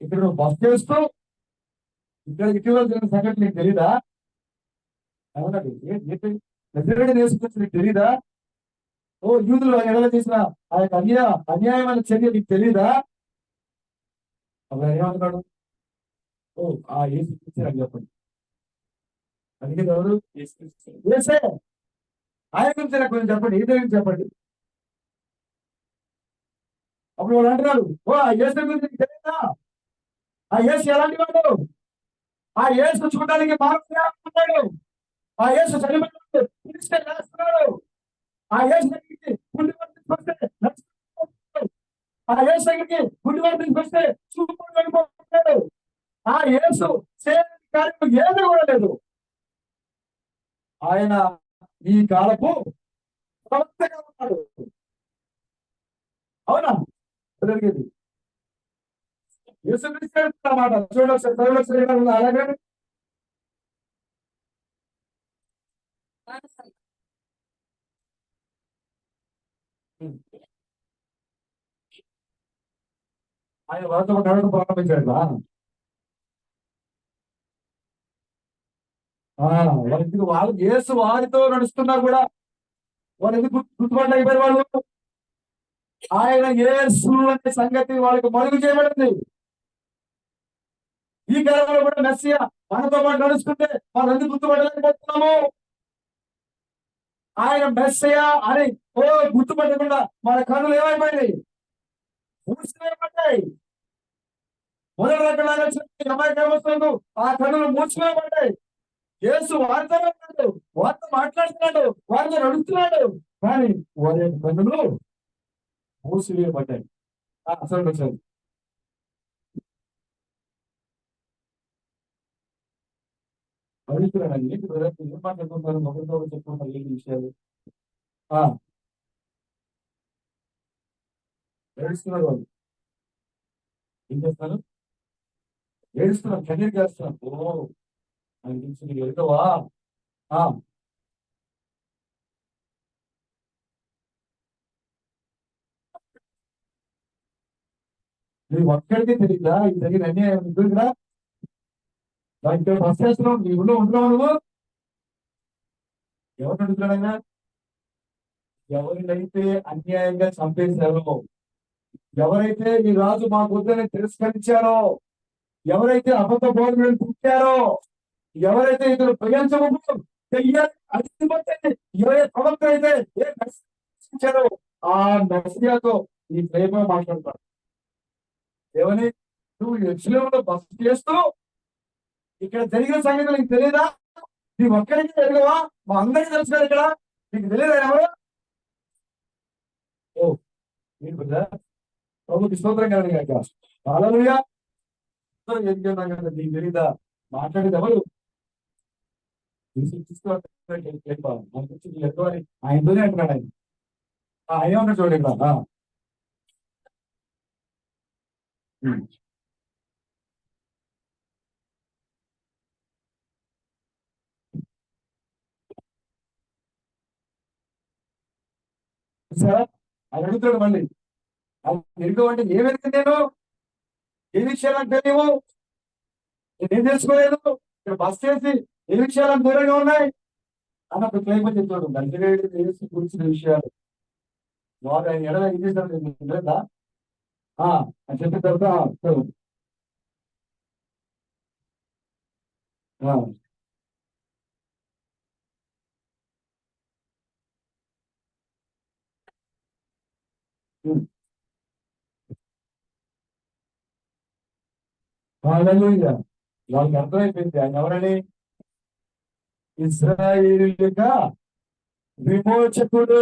ఇక్కడ నువ్వు బస్ చేస్తూ ఇక్కడ ఇటీవల జరిగిన సంగతి నీకు తెలీదా? అవునండి. ఏంటి ప్రెసిడెంట్ నేర్చుకొచ్చి నీకు తెలీదా? ఓ యూదులు ఎడల చేసిన ఆ యొక్క అన్యాయమైన చర్య నీకు తెలీదా? అప్పుడు ఏమంటున్నాడు? ఓ ఆ ఏసు అని చెప్పండి. అందుకే ఎవరు ఏసే ఆయన గురించి నాకు కొంచెం చెప్పండి, ఏ గురించి చెప్పండి. అప్పుడు వాళ్ళు అంటున్నారు, ఓ ఆ యేసు గురించి నీకు తెలియదా? ఆ యేసు ఎలాంటి వాడు? ఆ యేసు చూడడానికి మానవుడిగా ఉన్నాడు. ఆ యేసు చనిపోయినప్పుడు లేస్తున్నాడు. ఆ యేసు దగ్గరికి గుడ్డి వాడిని తీసుకొస్తే నడుచుకుంటూ, ఆ యేసు దగ్గరికి గుడ్డి వాడిని తీసుకొస్తే చూపుడు వెళ్ళిపోతున్నాడు. ఆ యేసు చేయని కార్యం ఏమీ కూడా లేదు. ఆయన ఈ కాలపు ప్రవక్తగా ఉన్నాడు. అవునా జరిగేది యేసుక్రీస్తు మాట చూడొచ్చు. అలాగే ఆయన వాళ్ళతో నడవడం ప్రారంభించాడు. వాళ్ళు యేసు వారితో నడుస్తున్నా కూడా వాళ్ళు ఎందుకు గుర్తుపట్టలేకపోయారు? వాళ్ళు ఆయన యేసు అనే సంగతి వాళ్ళకి మరుగు చేయబడింది. ఈ కాలంలో కూడా మెస్సియా మనతో పాటు నడుస్తుంటే మనం ఎందుకు గుర్తుపట్టలేకపోతున్నాము? ఆయన మెస్సియా అని గుర్తుపట్టకుండా మన కన్నులు ఏమైపోయినాయి? మూసివేయబడ్డాయి. మొదటి రకాలుగా అమాయకం ఆ కన్నులు మూసివేయబడ్డాయి. యేసు వారితో ఉన్నాడు, వారితో మాట్లాడుతున్నాడు, వారితో నడుస్తున్నాడు, కానీ వారి యొక్క కన్నులు మూసివేయబడ్డాయి. అసలు వచ్చారు అడుగుతున్నాడు, ఏంటి ఏం మాట్లాడుకుంటారు? ఒకరితో చెప్పుకుంటారు ఏంటి విషయాలు? ఏడుస్తున్నారు వాళ్ళు. ఏం చేస్తారు? ఏడుస్తున్నారు, కన్నీరు చేస్తున్నారు. ఓ అని తెలిసి నీకు వెళ్తావా? నువ్వు ఒక్కడికే తెలియదా ఇది జరిగిన అన్యాయం? నీకు ఇక్కడ ఇక్కడ బస్ చేస్తున్నావు, నీ ఊళ్ళో ఉంటున్నావు నువ్వు. ఎవరు అడుగుతున్నాడైనా? ఎవరినైతే అన్యాయంగా చంపేశారో, ఎవరైతే ఈ రాజు మా వద్దని తిరస్కరించారో, ఎవరైతే అబద్ధ బోధనలు పుట్టారో, ఎవరైతే ఇతరు ప్రజాంశము ఎవరైతే ప్రవక్త అయితే ఆ మెస్సియాతో ఈ ప్రేమ మాట్లాడతారు. ఏమని? నువ్వు ఎరుసలేములో బస చేస్తూ ఇక్కడ జరిగిన సంగతి నీకు తెలియదా? నీ ఒక్కరికి తెలియవా? మా అందరికీ తెలుసు కదా ఇక్కడ, నీకు తెలియదా ఎవరు? ఓ మీరు ప్రభుకి స్తోత్రం కదండి. హల్లెలూయా. ఎందుకన్నా కదా నీకు తెలీదా? మాట్లాడేది ఎవరు? ఆయనతోనే అంటున్నాడు. ఆయన ఏమన్నా చూడండి ఇక్కడ. సార్ ఆయన అడుగుతాడు మళ్ళీ, ఎరుగు అంటే ఏం ఎరుగు నేను, ఏ విషయాలు తెలియవు, నేనేం తెలుసుకోలేదు, ఇక్కడ బస్ చేసి ఏ విషయాలు దూరంగా ఉన్నాయి అన్నప్పుడు క్లైమేట్ చెప్తాడు. మంచిగా గురించిన విషయాలు వారు ఆయన ఎడల ఏం చేశారు లేదా అని చెప్పిన తర్వాత వాళ్ళకి అర్థమైపోయింది ఆయన ఎవరని, ఇశ్రాయేలీయుల విమోచకుడు.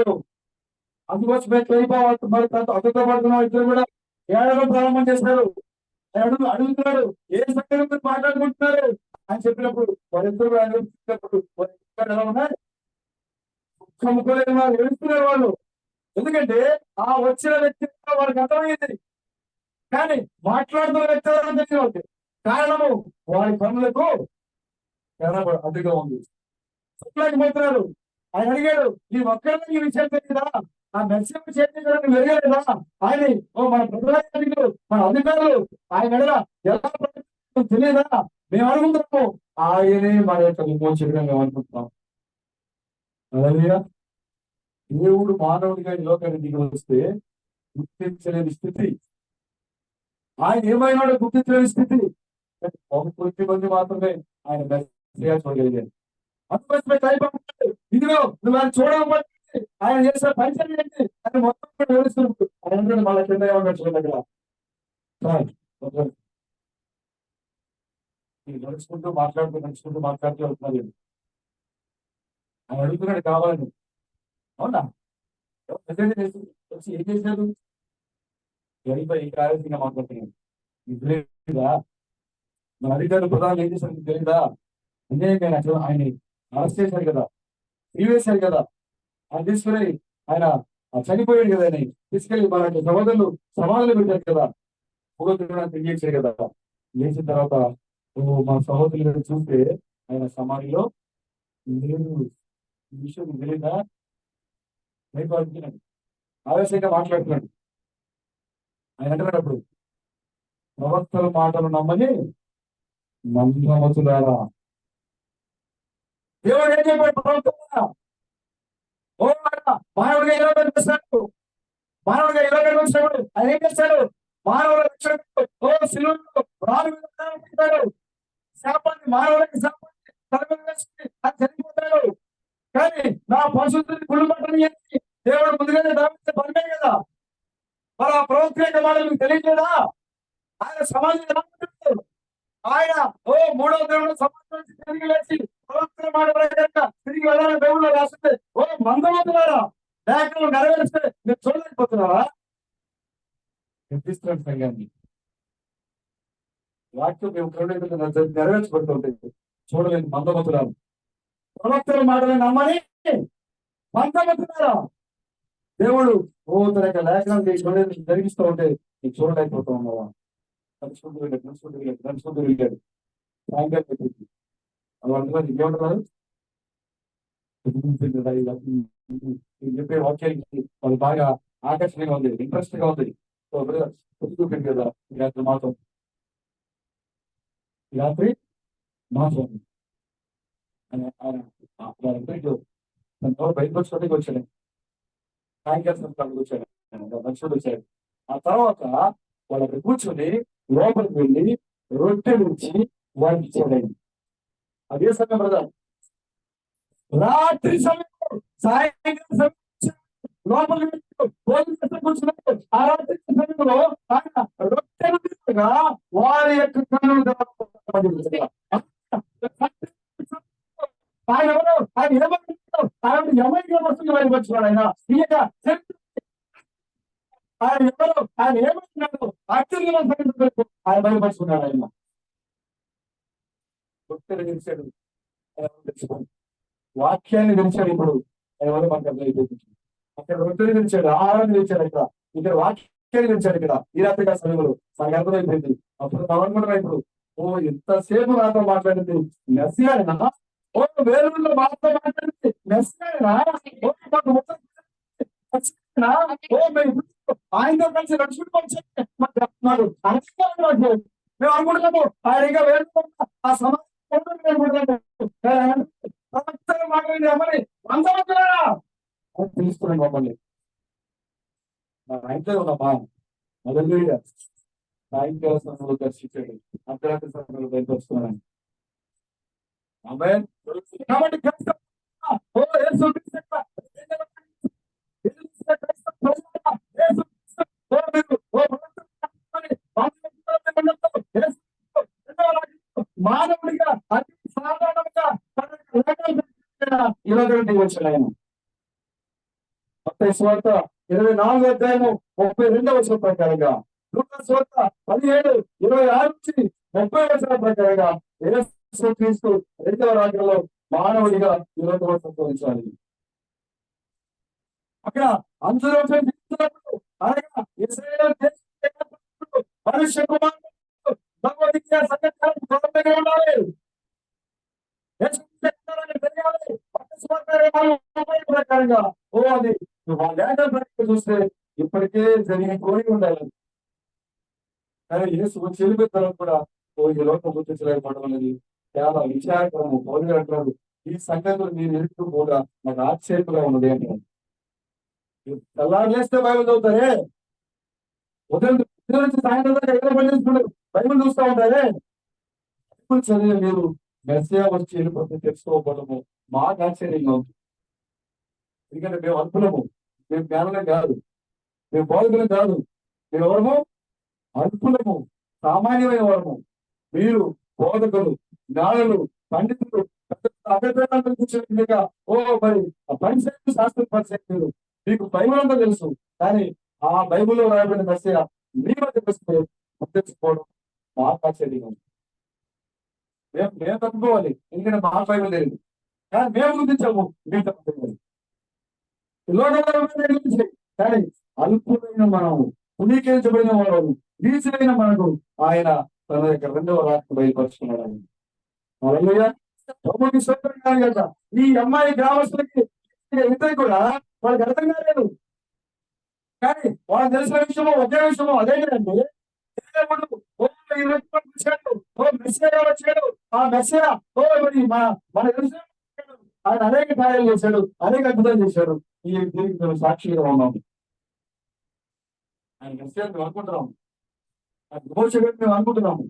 అందుకోసమే మరి అతుపడుతున్న ఇద్దరు కూడా ఏడవడం ప్రారంభం చేశారు. అడుగుతున్నాడు ఏ సంగతి మీరు మాట్లాడుకుంటున్నారు అని చెప్పినప్పుడు వారిద్దరు ఎలా ఉన్నాయి, ముక్కలేదు వాళ్ళు ఏడుస్తున్నారు వాళ్ళు. ఎందుకంటే ఆ వచ్చిన వ్యక్తి వాళ్ళకి అర్థమైంది, కానీ మాట్లాడుతున్న వ్యక్తి తెలియదు. కారణము వారి పనులకు అడ్డుగా ఉంది. పోతున్నారు. ఆయన అడిగాడు, నీ ఒక్కరికి ఈ విషయం తెలియదా? ఆ మెసేజ్ చేయించడానికి వెళ్ళలేదా? ఆయన మన ప్రజాధికారులు మన అధికారులు ఆయన ఎలా తెలియదా? మేము అనుకుంటున్నాము ఆయనే మన యొక్క విమోచకుడిగా మేము అనుకుంటున్నాం. అలా దేవుడు మానవుడిగా ఈ లోకాన్ని దిగి వస్తే గుర్తించలేని స్థితి, ఆయన ఏమైనాడో గుర్తించలేని స్థితి. ఒక కొద్ది మంది మాత్రమే ఆయన మెసేజ్ చూడగలిగారు. అందుకోసమే ఇదిగో నువ్వు ఆయన చూడకపోతే ఆయన చేసిన పరిచయం ఏంటి అని మొత్తం వివరిస్తున్నాడు. ఆయన మళ్ళీ కింద ఏమన్నా చూడగల నడుచుకుంటూ మాట్లాడుతూ వెళ్తున్నారు. ఆయన అడుగుతున్నాడు కావాలని. అవునా? వచ్చి ఏం చేశారు? ఈ కార్యంగా మాట్లాడుతున్నాడు. ఇది లేదా? మన అధికారులు ప్రధానం ఏం చేశారు తెలియదా? అన్యాయంగా ఆయన అరెస్ట్ చేశారు కదా, తీవేశారు కదా, ఆయన తీసుకుని ఆయన చనిపోయాడు కదా, ఆయన తీసుకెళ్ళి మన సహోదరులు సమాధానం పెట్టారు కదా, భగవంతుడు తెలియచేశారు కదా. లేచిన తర్వాత మా సహోదరులు చూస్తే ఆయన సమాధిలో లేదు. ఈ విషయం తెలియదా? భయపడుతున్నాడు, ఆవేశంగా మాట్లాడుతున్నాడు. ఆయన అంటున్నాడు అప్పుడు, ప్రవక్తల మాటలు నమ్మని మంత్రమతులారా. దేవుడు ఏం చెప్పాడు? ప్రవక్త మానవుడిగా ఎలా కనిపిస్తాడు? మానవుడిగా ఎలా కనిపిస్తాడు? ఆయన ఏం చేస్తాడు? మానవుల శాపాన్ని మానవులకి చనిపోతాడు. కానీ నా పరిశుద్ధిని కుళ్ళుబట్టని దేవుడు ముందుగానే దావించే పనిమే కదా. మరి ఆ ప్రవక్త యొక్క మాటలు తెలియట్లేదా? ఆయన సమాజం ఆయన మూడవ దేవుడు సమాజం తిరిగి లేచి ప్రవక్తల మాట ప్రకారంగా తిరిగి వెళ్ళాలని దేవుళ్ళు రాస్తే మందమవుతున్నారా? లేఖలు నెరవేరిస్తే మీరు చూడలేకపోతున్నారా? నిర్దిష్ట సంఘాన్ని వాక్యం మేము నెరవేర్చబడుతుంది. చూడలేదు మందమవుతున్నారు. ప్రవక్తల మాటలు నమ్మని మందమవుతున్నారా? దేవుడు తన యొక్క లేఖనాలు జరిగిస్తూ ఉంటే నీకు చూడలేకపోతా ఉన్నావా? నడుచుకుంటూ వెళ్ళాడు. సాయంకాలం పెట్టింది వాళ్ళంతా ఇంకేమంటున్నారు? చెప్పే వాక్యానికి వాళ్ళు బాగా ఆకర్షణగా ఉంది, ఇంట్రెస్ట్ గా ఉంది. చూపింది కదా ఈ రాత్రి మాత్రం వాళ్ళందరికీ బయటకు వచ్చి వచ్చాడు. సాయంకాలం వచ్చాడు, నడుచుకుంటూ వచ్చాడు. ఆ తర్వాత వాళ్ళు అక్కడ కూర్చొని లోపలికి వెళ్ళి రొట్టె నుంచి వారికి ఇచ్చాడండి. అదే సమయం బ్రదర్, రాత్రి సమయం, సాయంకాలం సమయం లోపలికి కూర్చున్నాడు. ఆ రాత్రి సమయంలో ఆయన రొట్టె తెరవబడగా వారి యొక్క కన్నులు తెరవబడ్డాయి. ఆయన ఎవరు? ఆయన ఏమనుకుంటున్నాడు? ఆయన ఎవరికి వస్తుంది బయలుపరుచున్నాడు ఆయన. ఈ యొక్క ఆయన ఎవరు? ఆయన ఏమంటున్నాడు? అత్యున్నత ఆయన బయలుపరుచుకున్నాడు. ఆయన భక్తులు గెలిచాడు, వాక్యాన్ని గెలిచాడు. ఇప్పుడు ఎవరు మనకు అర్థమైపోతుంది. అక్కడ రొట్టెలు గెలిచాడు, ఆహారాన్ని గెలిచాడు. ఇక్కడ వాక్యాన్ని గెలిచాడు. ఇక్కడ ఈ రాత్రిగా సమయంలో మనకు అర్థమైపోయింది. అప్పుడు అనుకుంటున్నా ఇప్పుడు, ఓ ఎంతసేపు నాతో మాట్లాడింది మెస్సియానా? ఓ వేరులో మాతో మాట్లాడింది మెస్సియానా? ఓ ఆయనతో కలిసి రక్షించుకోవచ్చు మేము అనుకుంటున్నాము. ఆయన ఇంకా వేరు ఆ సమాజం మాట్లాడింది అమ్మని అంతమందిరా తెలుస్తున్నాను మమ్మల్ని. ఆయనతో ఉన్నమ్మా మొదలు సాయంకాల సమయంలో దర్శించాడు, అర్ధరాత్రి సమయంలో బయటపరుస్తున్నాను. కాబట్టి మానవుడిగా అతి సాధారణంగా ఇలాగంటే వచ్చాడు ఆయన. మత్తయి సువార్త 24వ అధ్యాయము 32వ వచనం ప్రకారంగా, లూకా సువార్త 17:26 నుంచి 30వ వచనం ప్రకారంగా యేసుక్రీస్తు రెండవ రాజ్యంలో మానవుడిగా ఈ లోకంలో సంతోషించాలి. అక్కడ అందరూ అనగా మనుష్య కుమారుడు భగవద్గీత సంఘటనలకు దూరంగా ఉండాలి. ప్రకారంగా ఓ అది చూస్తే ఇప్పటికే జరిగిపోయి ఉండాలి. కానీ యేసు వచ్చి వెళ్ళిపోయిన తర్వాత కూడా ఓ ఈ లోకం గుర్తించలేకపోవడం అనేది చాలా విచారకరము. పౌరులు అంటారు, ఈ సంగతులు మీరు ఎదుర్కొ కూడా నాకు ఆశ్చర్యంగా ఉన్నది అంటారు. తెల్లారు లేస్తే బైబిల్ చదువుతారే, ఉదయం నుంచి సాయంత్రం దాకా ఎక్కడ పనిచేస్తున్నాడు బైబిల్ చూస్తూ ఉంటారే. బైబిల్ చదివే మీరు మెస్సియా వచ్చి వెళ్ళిపోతే తెలుసుకోకపోవడము మాకు ఆశ్చర్యంగా ఉంటుంది. ఎందుకంటే మేము అల్పులము, మేము జ్ఞానులే కాదు, మేము బోధకులం కాదు, మేము ఎవరము అల్పులము, సామాన్యమైన వారము. మీరు బోధకులు, జ్ఞానులు, పండితులు అభిప్రాయాలను కూర్చోగా ఓ మరి పరిశీలి శాస్త్ర పరిశీలి మీకు బైబిల్ అంతా తెలుసు. కానీ ఆ బైబిల్లో రాయబడిన మెస్సియా మీ మధ్య వస్తే గుర్తించుకోవడం మాకు ఆశ్చర్యంగా ఉంది. మేము తప్పుకోవాలి, ఎందుకంటే మా బైబిల్ తెలియదు. కానీ మేము గుర్తించాము, మేము తప్పుకోవాలి. కానీ అల్పులైన మనము, పునీకరించబడిన వాడు, నీచులైన మనకు ఆయన తన యొక్క రెండవ రాత్రి బయలుపరుచుకున్నాడు. కదా ఈ అమ్మాయి గ్రామస్తులకి ఇద్దరు కూడా వాళ్ళకి అర్థం కాలేదు. కానీ వాళ్ళకి తెలిసిన విషయమో ఒకే విషయమో అదేంటండి, వచ్చాడు ఆ మెస్సియా మన ఆయన అనేక కార్యాలు చేశాడు, అనేక అద్భుతాలు చేశాడు. ఈ దీనికి మేము సాక్షిగా ఉన్నాము. ఆయన మెస్సియా మేము అనుకుంటున్నాము, ఆయన విమోచకుడు మేము అనుకుంటున్నాము,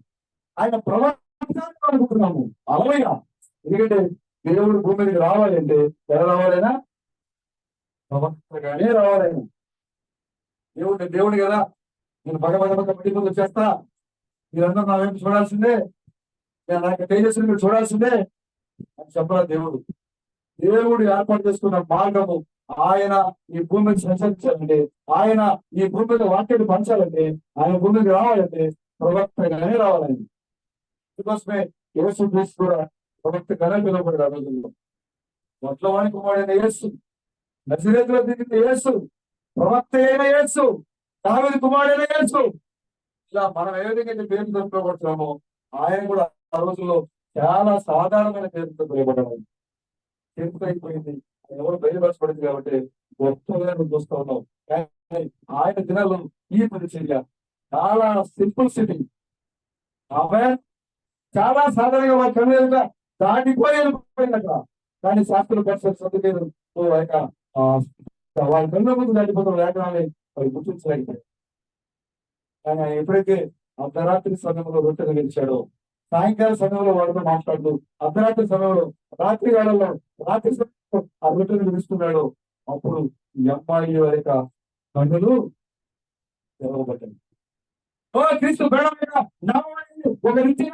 ఆయన ప్రవర్తన అనుకుంటున్నాము. అలాగా ఎందుకంటే దేవుడు భూమి మీదకి రావాలంటే ఎలా రావాలైనా ప్రవర్తనగానే రావాలైనా. దేవుడు కదా, నేను పగ పట్టి ముందు వచ్చేస్తా, మీరందరూ నా వైపు చూడాల్సిందే, నేను నాకు తేజస్సుని మీరు చూడాల్సిందే అని చెప్పాలి. దేవుడు ఏర్పాటు చేసుకున్న మార్గము, ఆయన ఈ భూమి మీద సంచరించాలంటే, ఆయన ఈ భూమి మీద వాక్యాన్ని పంచాలంటే, ఆయన భూమికి రావాలంటే ప్రవక్తగానే రావాలండి. అందుకోసమే యేసుక్రీస్తు కూడా ప్రవక్తగానే పిలువబడ్డాడు. ఆ రోజుల్లో మొట్టవాని కుమారుడైన యేసు, నజరేతులో దిగిన యేసు, ప్రవక్త అయిన యేసు, దావీదు కుమారుడైన యేసు, ఇలా మనం ఏ విధంగా పేరు పిలువబడుతున్నామో ఆయన కూడా ఆ రోజుల్లో చాలా సాధారణమైన పేరుతో పిలువబడ్డాడు. తెలుపు అయిపోయింది, ఎవరు బయలుపరచబడింది కాబట్టి గొప్పగా చూస్తూ ఉన్నాం. కానీ ఆయన దినాల్లో ఈ పరిచర్య చాలా సింపుల్సిటీ, ఆమె చాలా సాధారణంగా వాళ్ళ కనుక దాటిపోయినక. కానీ శాస్త్రుల పరిస్థితి చదువులేదు, వాళ్ళ కన్నుల ముందు దాటిపోతున్న లేఖనాన్ని వాళ్ళు గుర్తించలేకపోయారు. కానీ ఆయన ఎప్పుడైతే అర్ధరాత్రి సమయంలో రొట్టెను గెలిచాడో, సాయంకాల సమయంలో వాళ్ళతో మాట్లాడుతూ అర్ధరాత్రి సమయంలో రాత్రి వేళల్లో రాత్రి సమయంలో ఆ రొట్టెను గెలుస్తున్నాడు, అప్పుడు ఈ అమ్మాయి యొక్క కన్నులు తెరవబడ్డాయి. ఓ క్రీస్తు బేడం మీద నామమైంది ఒక రీతి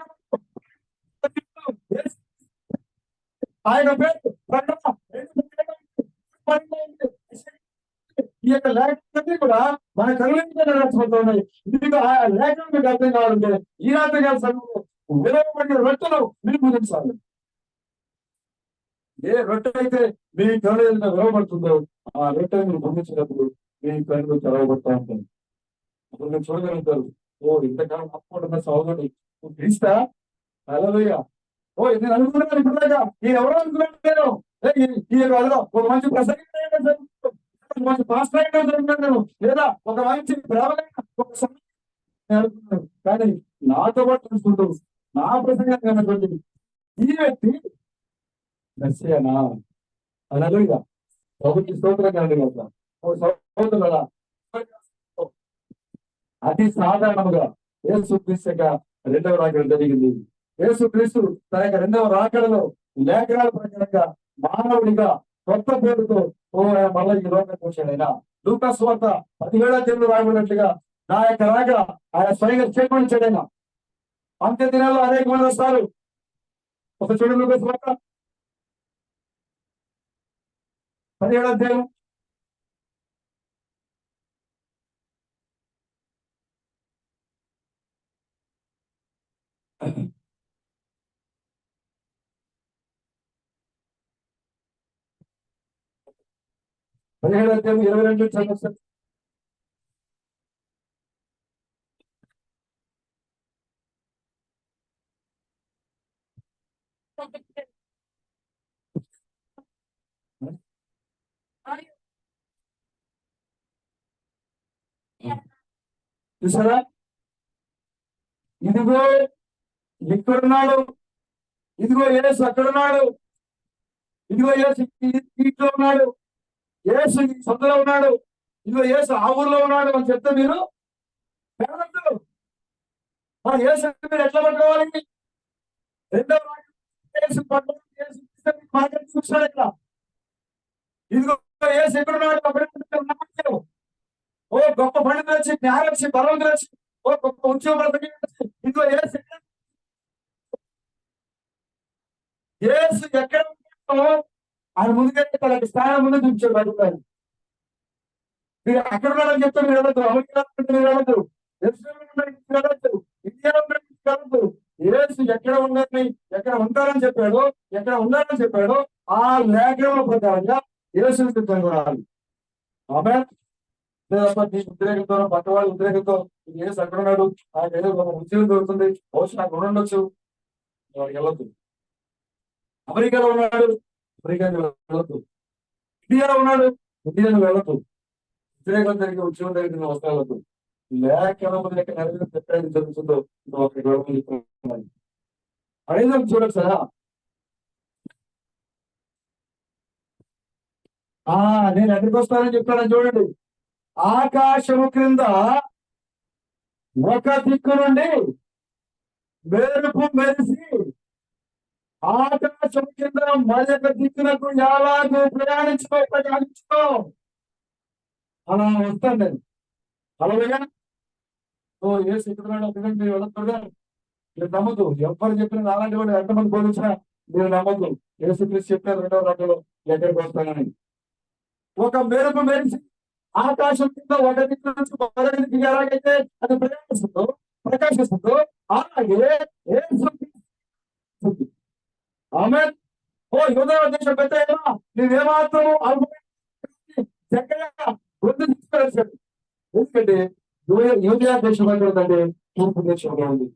ఆయన పేరు ప్రకటన ఈ యొక్క లేఖలన్నీ కూడా మన కనుల రాసిపోతున్నాయి. ఇది ఆ లేఖనం మీకు అర్థం కావాలంటే ఈ రాత్రి గారి సమయంలో విలువబడిన రొట్టెలు మీరు పూజించాలి. ఏ రొట్టె అయితే మీ కనుల విలువబడుతుందో ఆ రొట్టె మీరు పొందించినప్పుడు మీ కనులు తెరవబడతా ఉంటాయి. అప్పుడు మీరు చూడగలుగుతారు, ఓ ఇంతకాలం అప్పుడు సహోదరుడు నువ్వు క్రీస్తా హల్లెలూయా. ఓ నేను అనుకున్నాను ఇప్పుడులాగా నేను ఎవరో అనుకున్నాను నేను ఈ ఒక మంచి ప్రసంగం మంచి పాస్టర్ అయినా జరుగుతున్నాను నేను, లేదా ఒక మంచి ప్రేమలైన ఒక అనుకున్నాను. కానీ నాతో పాటు చూసుకుంటూ నా ప్రసంగాన్ని అన్నటువంటి ఈ వ్యక్తి మెస్సియానా హల్లెలూయా. ప్రభుకి స్తోత్రం కలండి కదా. ఓ సహోదరులారా, అతి సాధారణముగా యేసుక్రీస్తుగా రెండవ రాకడ జరిగింది. యేసుక్రీస్తు తన యొక్క రెండవ రాకడలో లేఖనాల ప్రకారంగా మానవుడిగా కొత్త పేరుతో మళ్ళీ ఈ లోకానికి వచ్చాడు. ఆయన లూకా సువార్త 17 రాయబడినట్లుగా నా యొక్క రాక ఆయన స్వయంగా చేకూర్చాడు. ఆయన అంత్య దినాల్లో అనేక మంది వస్తారు. ఒక చూడండి లూకా సువార్త 17 22 సంవత్సరం. చూసారా, ఇదిగో ఇక్కడున్నాడు, ఇదిగో యేసు అక్కడున్నాడు, ఇదిగో యేసు ఇంట్లో ఉన్నాడు, యేసు సొంతలో ఉన్నాడు, ఇదిగో యేసు ఆ ఊర్లో ఉన్నాడు అని చెప్తే మీరు యేసు మీరు ఎట్లా పట్టుకోవాలి? రెండవ చూస్తాడు ఇక్కడ. ఇదిగో యేసు ఎక్కడున్నాడు? ఓ గొప్ప పండితులు వచ్చి జ్ఞానం వచ్చి బలవంతులు వచ్చి ఓ గొప్ప ఉద్యోగం ఇదిగో యేసు ఎక్కడ ఆయన ముందుకెళ్ళి తనకి స్థానం ముందు చూపించాడు. బయట మీరు అక్కడ ఉన్నాడని చెప్తే మీరు వెళ్ళదు, అమెరికా మీరు వెళ్ళదు, వెళ్ళదు, ఇండియాలో వెళ్ళదు. యేసు ఎక్కడ ఉండాలని ఎక్కడ ఉంటారని చెప్పాడో, ఎక్కడ ఉండాలని చెప్పాడో ఆ లేఖనం ప్రకారంగా యేసు కనుగొనాలి. ఆమె ఉద్రేకంతో పక్క వాళ్ళ ఉద్రేకంతో యేసు అక్కడ ఉన్నాడు, ఆయన ఏదో ఒక ఉద్యోగం దొరుకుతుంది, బహుశా నాకు ఉండొచ్చు, వాడికి వెళ్ళొద్దు. అమెరికాలో ఉన్నాడు, అమెరికాకి వెళ్ళొద్దు. ఇండియాలో ఉన్నాడు, ఇండియాలో వెళ్ళొద్దు. ఉద్రేకం జరిగి ఉద్యోగం జరిగిన వస్త్రాలతో లేఖనం లేక నెరవేరు చెప్పేది జరుగుతుందో అడిగిన చూడదు సారా. నేను ఎక్కడికి వస్తానని చెప్పానని చూడండి. ఆకాశము క్రింద ఒక దిక్కు నుండి మెరుపు మెరిసి ఆకాశం కింద మరొక దిక్కునకు ఎలాగో ప్రయాణించుకో అలా వస్తాను నేను. అలాగే ఏ సిద్ధున్నాడు మీరు వెళ్ళకూడదు, మీరు నమ్మదు. ఎవరు చెప్పిన అలాంటి వాడు ఎంతమంది బోధించినా మీరు నమ్మద్దు. యేసుక్రీస్తు చెప్పారు రెండవ రాకడలో ఎక్కడికి వస్తానని. ఒక మెరుపు మెరిసి ఆకాశం కింద ఒక దిక్కు నుంచి మరొక దిక్కు ఎలాగైతే అది ప్రకాశిస్తుందో అలాగే ఆమె యూదా దేశం పెద్ద నువ్వేమాత్రము చక్కగా గుర్తు తీసుకొచ్చాడు. ఎందుకంటే యూదా దేశం అంటే తూర్పు దేశంలో ఉంది.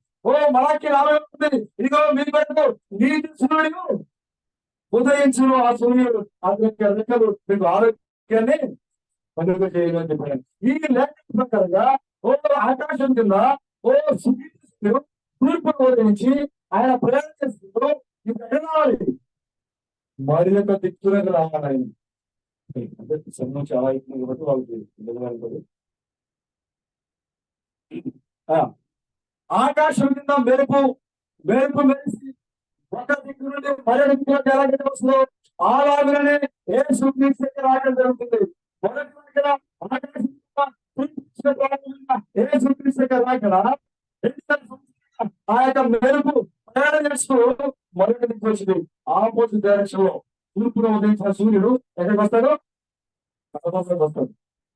మలాకి రాబోతుంది, ఇదిగో మీ వరకు నీటి సూర్యుడు ఉదయించును, ఆ సూర్యుడు రెక్కలు మీకు ఆరోగ్యాన్ని పండుగ చేయని చెప్పాడు. ఈ లేఖ ప్రకారంగా ఆకాశం కింద సూర్యుడు తూర్పు ఉదయించి ఆయన ప్రయాణం చేస్తూ ఇప్పుడు ఎక్కడ రావాలి? మరి యొక్క దిక్కులకు రావాలి ఆయన. అంటే సమయం చాలా అవుతుంది కాబట్టి వాళ్ళకి ఆకాశం కింద మెరుపు మెరిసి ఒక దిక్కు నుండి మరొక దిక్కులకు ఎలాగైతే వస్తుందో అలాగనే యేసుక్రీస్తు రాకడం జరుగుతుంది. మొదటి దగ్గర ఆకాశం ఆ యొక్క మెరుపు ప్రయాణం చేస్తూ మొదటి నుంచి వచ్చింది ఆపోజిట్ డైరెక్షన్ లో తూర్పున ఉదయించిన సూర్యుడు ఎక్కడికి వస్తాడు? పరలోకానికి వస్తాడు.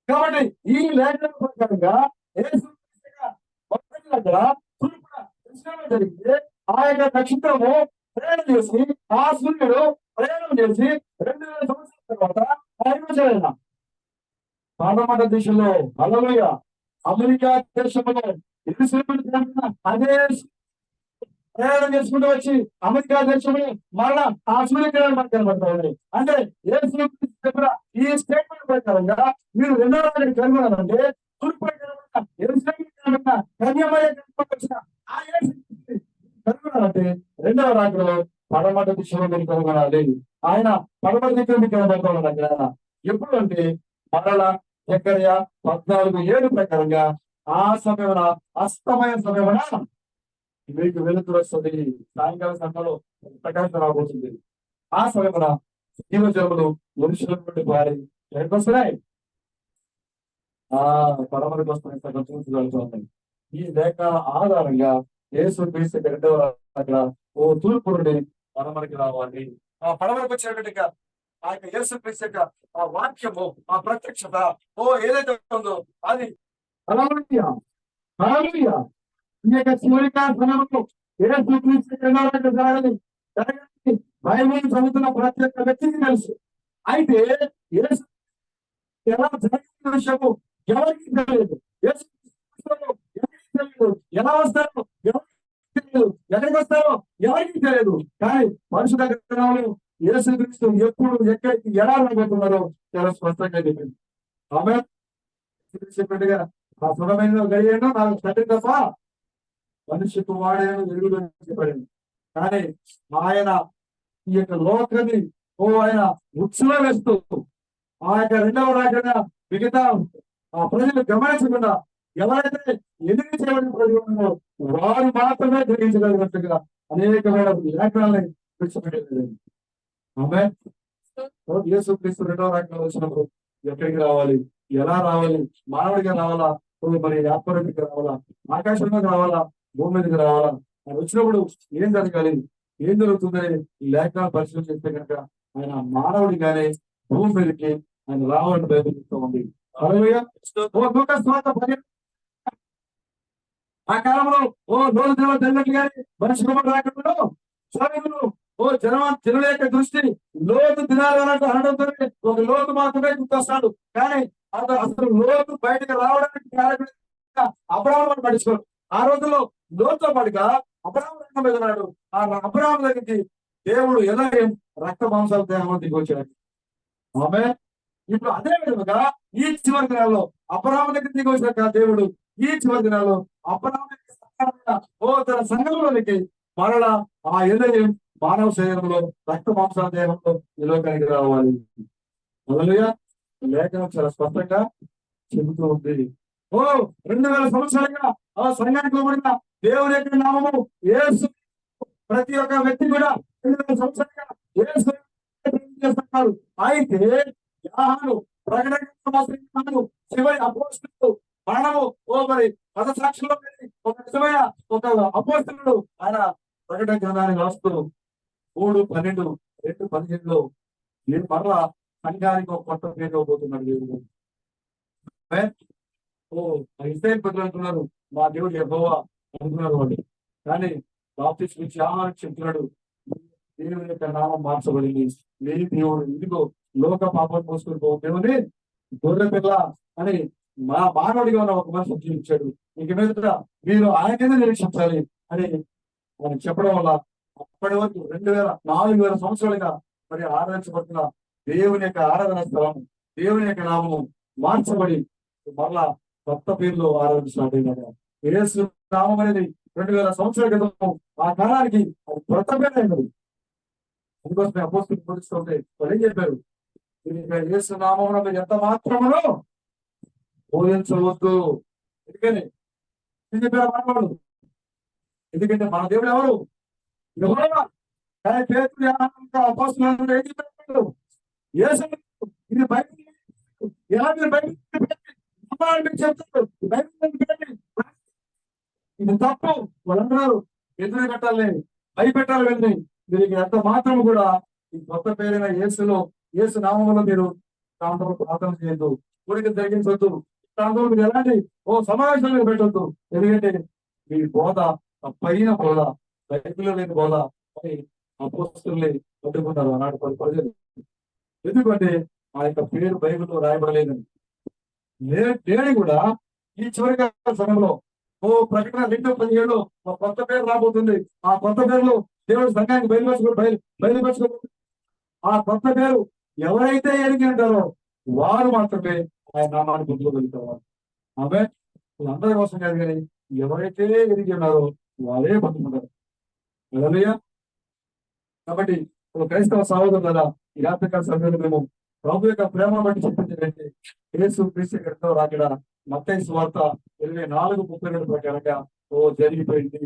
కాబట్టి ఈ లేఖన ప్రకారంగా అక్కడ తూర్పున దర్శనం జరిగితే ఆ యొక్క నక్షత్రము ప్రయాణం చేసి ఆ సూర్యుడు ప్రయాణం చేసి 2000 సంవత్సరాల తర్వాత ఆయన పార్లమెంట్ దేశంలో హల్లెలూయా అమెరికా దేశంలో అదే ప్రయాణం చేసుకుంటూ వచ్చి అమెరికా దేశంలో మరణ ఆ సూర్యకిరణం మనకు కనబడతాయి. అంటే ఈ స్టేట్మెంట్ ప్రకారంగా మీరు రెండో రాజు కనుగొనాలంటే తూర్పు కనుగొనాలంటే రెండవ రాజులో పడమట దిశలో మీరు కనుగొనాలి. ఆయన పడమట దిశలో మీకు కనబడతాడు అక్కడ. ఎప్పుడు అంటే మరల జకర్య 14:7 ప్రకారంగా ఆ సమయమున అస్తమయ సమయమున మీకు వెలుతురు వస్తుంది. సాయంకాల సమయంలో ప్రకాశం రాబోతుంది. ఆ సమయమున జీవజలములు మనుషులటువంటి వారి ఎక్కడికి వస్తున్నాయి? పడమరకు వస్తున్నాయి. చూసి ఈ లేఖ ఆధారంగా యేసు క్రీస్తు రెండవ అక్కడ ఓ తూర్పు నుండి పడమరికి రావాలి. ఆ పడమరకు వచ్చినటువంటి ఆ యొక్క యేసు క్రీస్తు యొక్క ఆ వాక్యము, ఆ ప్రత్యక్షత ఏదైతే ఉందో అది హల్లెలూయా హల్లెలూయా. ఈ యొక్క చివరి కాలంలో యేసు క్రీస్తు జరగాలి బైబిల్ చదువుతున్న ప్రతి ఒక్క వ్యక్తికి తెలుసు. అయితే యేసు ఎలా జరిగిన విషయము ఎవరికి తెలియదు. యేసు తెలియదు, ఎలా వస్తారో ఎవరికి తెలియదు, ఎక్కడికి వస్తారో ఎవరికి తెలియదు. కానీ మనుషుల గ్రంథంలో యేసు క్రీస్తు ఎప్పుడు ఎక్కడికి ఎలా రాబోతున్నారో చాలా స్పష్టంగా చెప్పింది. ఆమె చెప్పినట్టుగా ఆ సుఖమైన గడియను నాకు తండ్రి తప్ప మనిషికి వాడేను ఎరుగుడు చెప్పబడింది. కానీ ఆయన ఈ యొక్క లోకాన్ని ఆయన ఉత్సవం వేస్తూ ఆ యొక్క రెండవ రాజ్యంగా మిగతా ఆ ప్రజలు గమనించకుండా ఎవరైతే ఎదురు చేయబడిన ప్రజలు ఉన్నారో వారు మాత్రమే గ్రహించగలిగినట్టుగా అనేకమైన లేఖనాలని విడిచిపెట్టలేదు. ఆమె యేసు క్రీస్తు రెండవ రాజ్యంలో వచ్చినప్పుడు ఎక్కడికి రావాలి, ఎలా రావాలి, మానవుడిగా రావాలా, మరి వ్యాపారుడికి రావాలా, ఆకాశంలోకి రావాలా, భూమి మీదకి రావాలా, ఆయన వచ్చినప్పుడు ఏం జరగాలి, ఏం జరుగుతుందని ఈ లేఖనాలు పరిశీలన చేస్తే కనుక ఆయన మానవుడిగానే భూమి మీదకి ఆయన రావాలని బైబిల్ చెప్తూ ఉంది. ఆ కాలంలో నోరు తెలియట్లుగా మనిషి రాకుండా జనుల యొక్క దృష్టి లోతు దినాలన్నట్టు అనడంతో ఒక లోతు మాత్రమే గుర్తొస్తాడు. కానీ అసలు లోతు బయటకు రావడానికి అబ్రాహాము నడుచుకోడు. ఆ రోజుల్లో లోతుతో పాటుగా అబ్రాహాము రంగం మీద ఉన్నాడు. ఆ అబ్రాహాము దగ్గరికి దేవుడు ఎలా రక్త మాంసాల దేహంలో దిగి వచ్చాడు. ఆమె ఇప్పుడు అదే విధంగా ఈ చివరి దినాల్లో అబ్రాహాము దగ్గర దిగి వచ్చిన దేవుడు ఈ చివరి దినాల్లో అబ్రాహాము తన సంఘంలోనికి మరలా ఆ ఎదయం మానవ శరీరంలో రక్త మాంసాల దేహంలో ఈ లోకానికి రావాలి. హల్లెలూయా. లేఖనం చాలా స్పష్టంగా చెబుతూ ఉంది. 2000 సంవత్సరాలుగా ఆ సంఘానికి లోబడిన దేవుని యొక్క నామము యేసు. ప్రతి ఒక్క వ్యక్తి కూడా 2000 సంవత్సరాలుగా యేసు చేస్తున్నారు. అయితే యోహాను ప్రకటన చివరి అపోస్తలుడు మరణము మరి పదసాక్షుల్లో ఒక నిజమైన ఒక అపోస్తలుడు ఆయన ప్రకటన గ్రంథాన్ని రాస్తూ 3:12, 2:15 నేను మరలా సంఘానికి ఒక కొత్త పేరు ఇవ్వబోతున్నాడు దేవుడు. ఇశ్రాయేలు ప్రజలు అంటున్నారు మా దేవుడు యెహోవా అంటున్నారు వాళ్ళు. కానీ బాప్తిస్మం ఇచ్చి యోహాను చెప్తున్నాడు దేవుని యొక్క నామం మార్చబడింది. మీ దేవుడు ఇదిగో లోక పాపం మోసుకొని పో దేవుని గొర్రె పిల్ల అని మా మానవుడిగా ఉన్న ఒక మనిషి జీవించాడు. ఇక మీద మీరు ఆయననే నిరీక్షించాలి అని మనం చెప్పడం వల్ల అప్పటి వరకు 4,000 సంవత్సరాలుగా మరి ఆరాధించబడుతున్న దేవుని యొక్క ఆరాధన స్థలం, దేవుని యొక్క నామము మార్చబడి మరలా కొత్త పేర్లు ఆరాధించినట్టు యేసు నామం అనేది 2000 సంవత్సరాల క్రితం ఆ కాలానికి అది కొత్త పేరు అయినది. అందుకోసమే అపోస్తలులు బోధిస్తుంటే వాళ్ళు ఏం చెప్పారు? యేసు నామమున ఎంత మాత్రమును బోధించవద్దు. ఎందుకని చెప్పారు మాట్లాడు? ఎందుకంటే మన దేవుడు ఎవరు? యెహోవా. కానీ పేతురు అపోస్తలులు ఏం చెప్పారు? యేసు ఇది బైబిల్ ఎలా మీరు బైబిల్ అమ్మాయి మీకు చెప్తారు బైబిల్ పెట్టండి. ఇది తప్పు. వాళ్ళందరూ ఎదురు కట్టాలి, భయపెట్టాలి వెళ్ళి మీరు ఎంత మాత్రం కూడా ఈ కొత్త పేరైన యేసులో యేసు నామంలో మీరు ప్రాంతంలో ప్రార్థన చేయొద్దు, గుడికి జరిగించొద్దు, ప్రాంతంలో మీరు ఎలాంటి సమావేశాలు పెట్టొద్దు. ఎందుకంటే మీ బోధ తప్పైన బోధ, బైబిల్లో లేని బోధ అని అపోస్తలులే పట్టుకున్నారు ఆనాడు ప్రజలు. ఎందుకంటే ఆ యొక్క పేరు బైబిల్లో రాయబడలేదని. నేను కూడా ఈ చివరి సమయంలో ప్రకటన 2:17 ఒక కొత్త పేరు రాబోతుంది. ఆ కొత్త పేరులో దేవుడు సంఘానికి బయలుపరచుకోబోతుంది. ఆ కొత్త పేరు ఎవరైతే ఎరిగి ఉంటారో వారు మాత్రమే ఆయన నామాన్ని పొందుకోగలుగుతారు. ఆమె అందరి కోసం కాదు, కానీ ఎవరైతే ఎరిగి ఉన్నారో వారే పొందుకుంటారు. హల్లెలూయా. కాబట్టి ఒక క్రైస్తవ సహోదరు ద్వారా ఈ రాత్రికాల సమయంలో మేము ప్రభు యొక్క ప్రేమ బట్టి చెప్పింది యేసు క్రీస్తు రెండవ రాకడ మత్తయి సువార్త 24:32 ప్రకారంగా జరిగిపోయింది.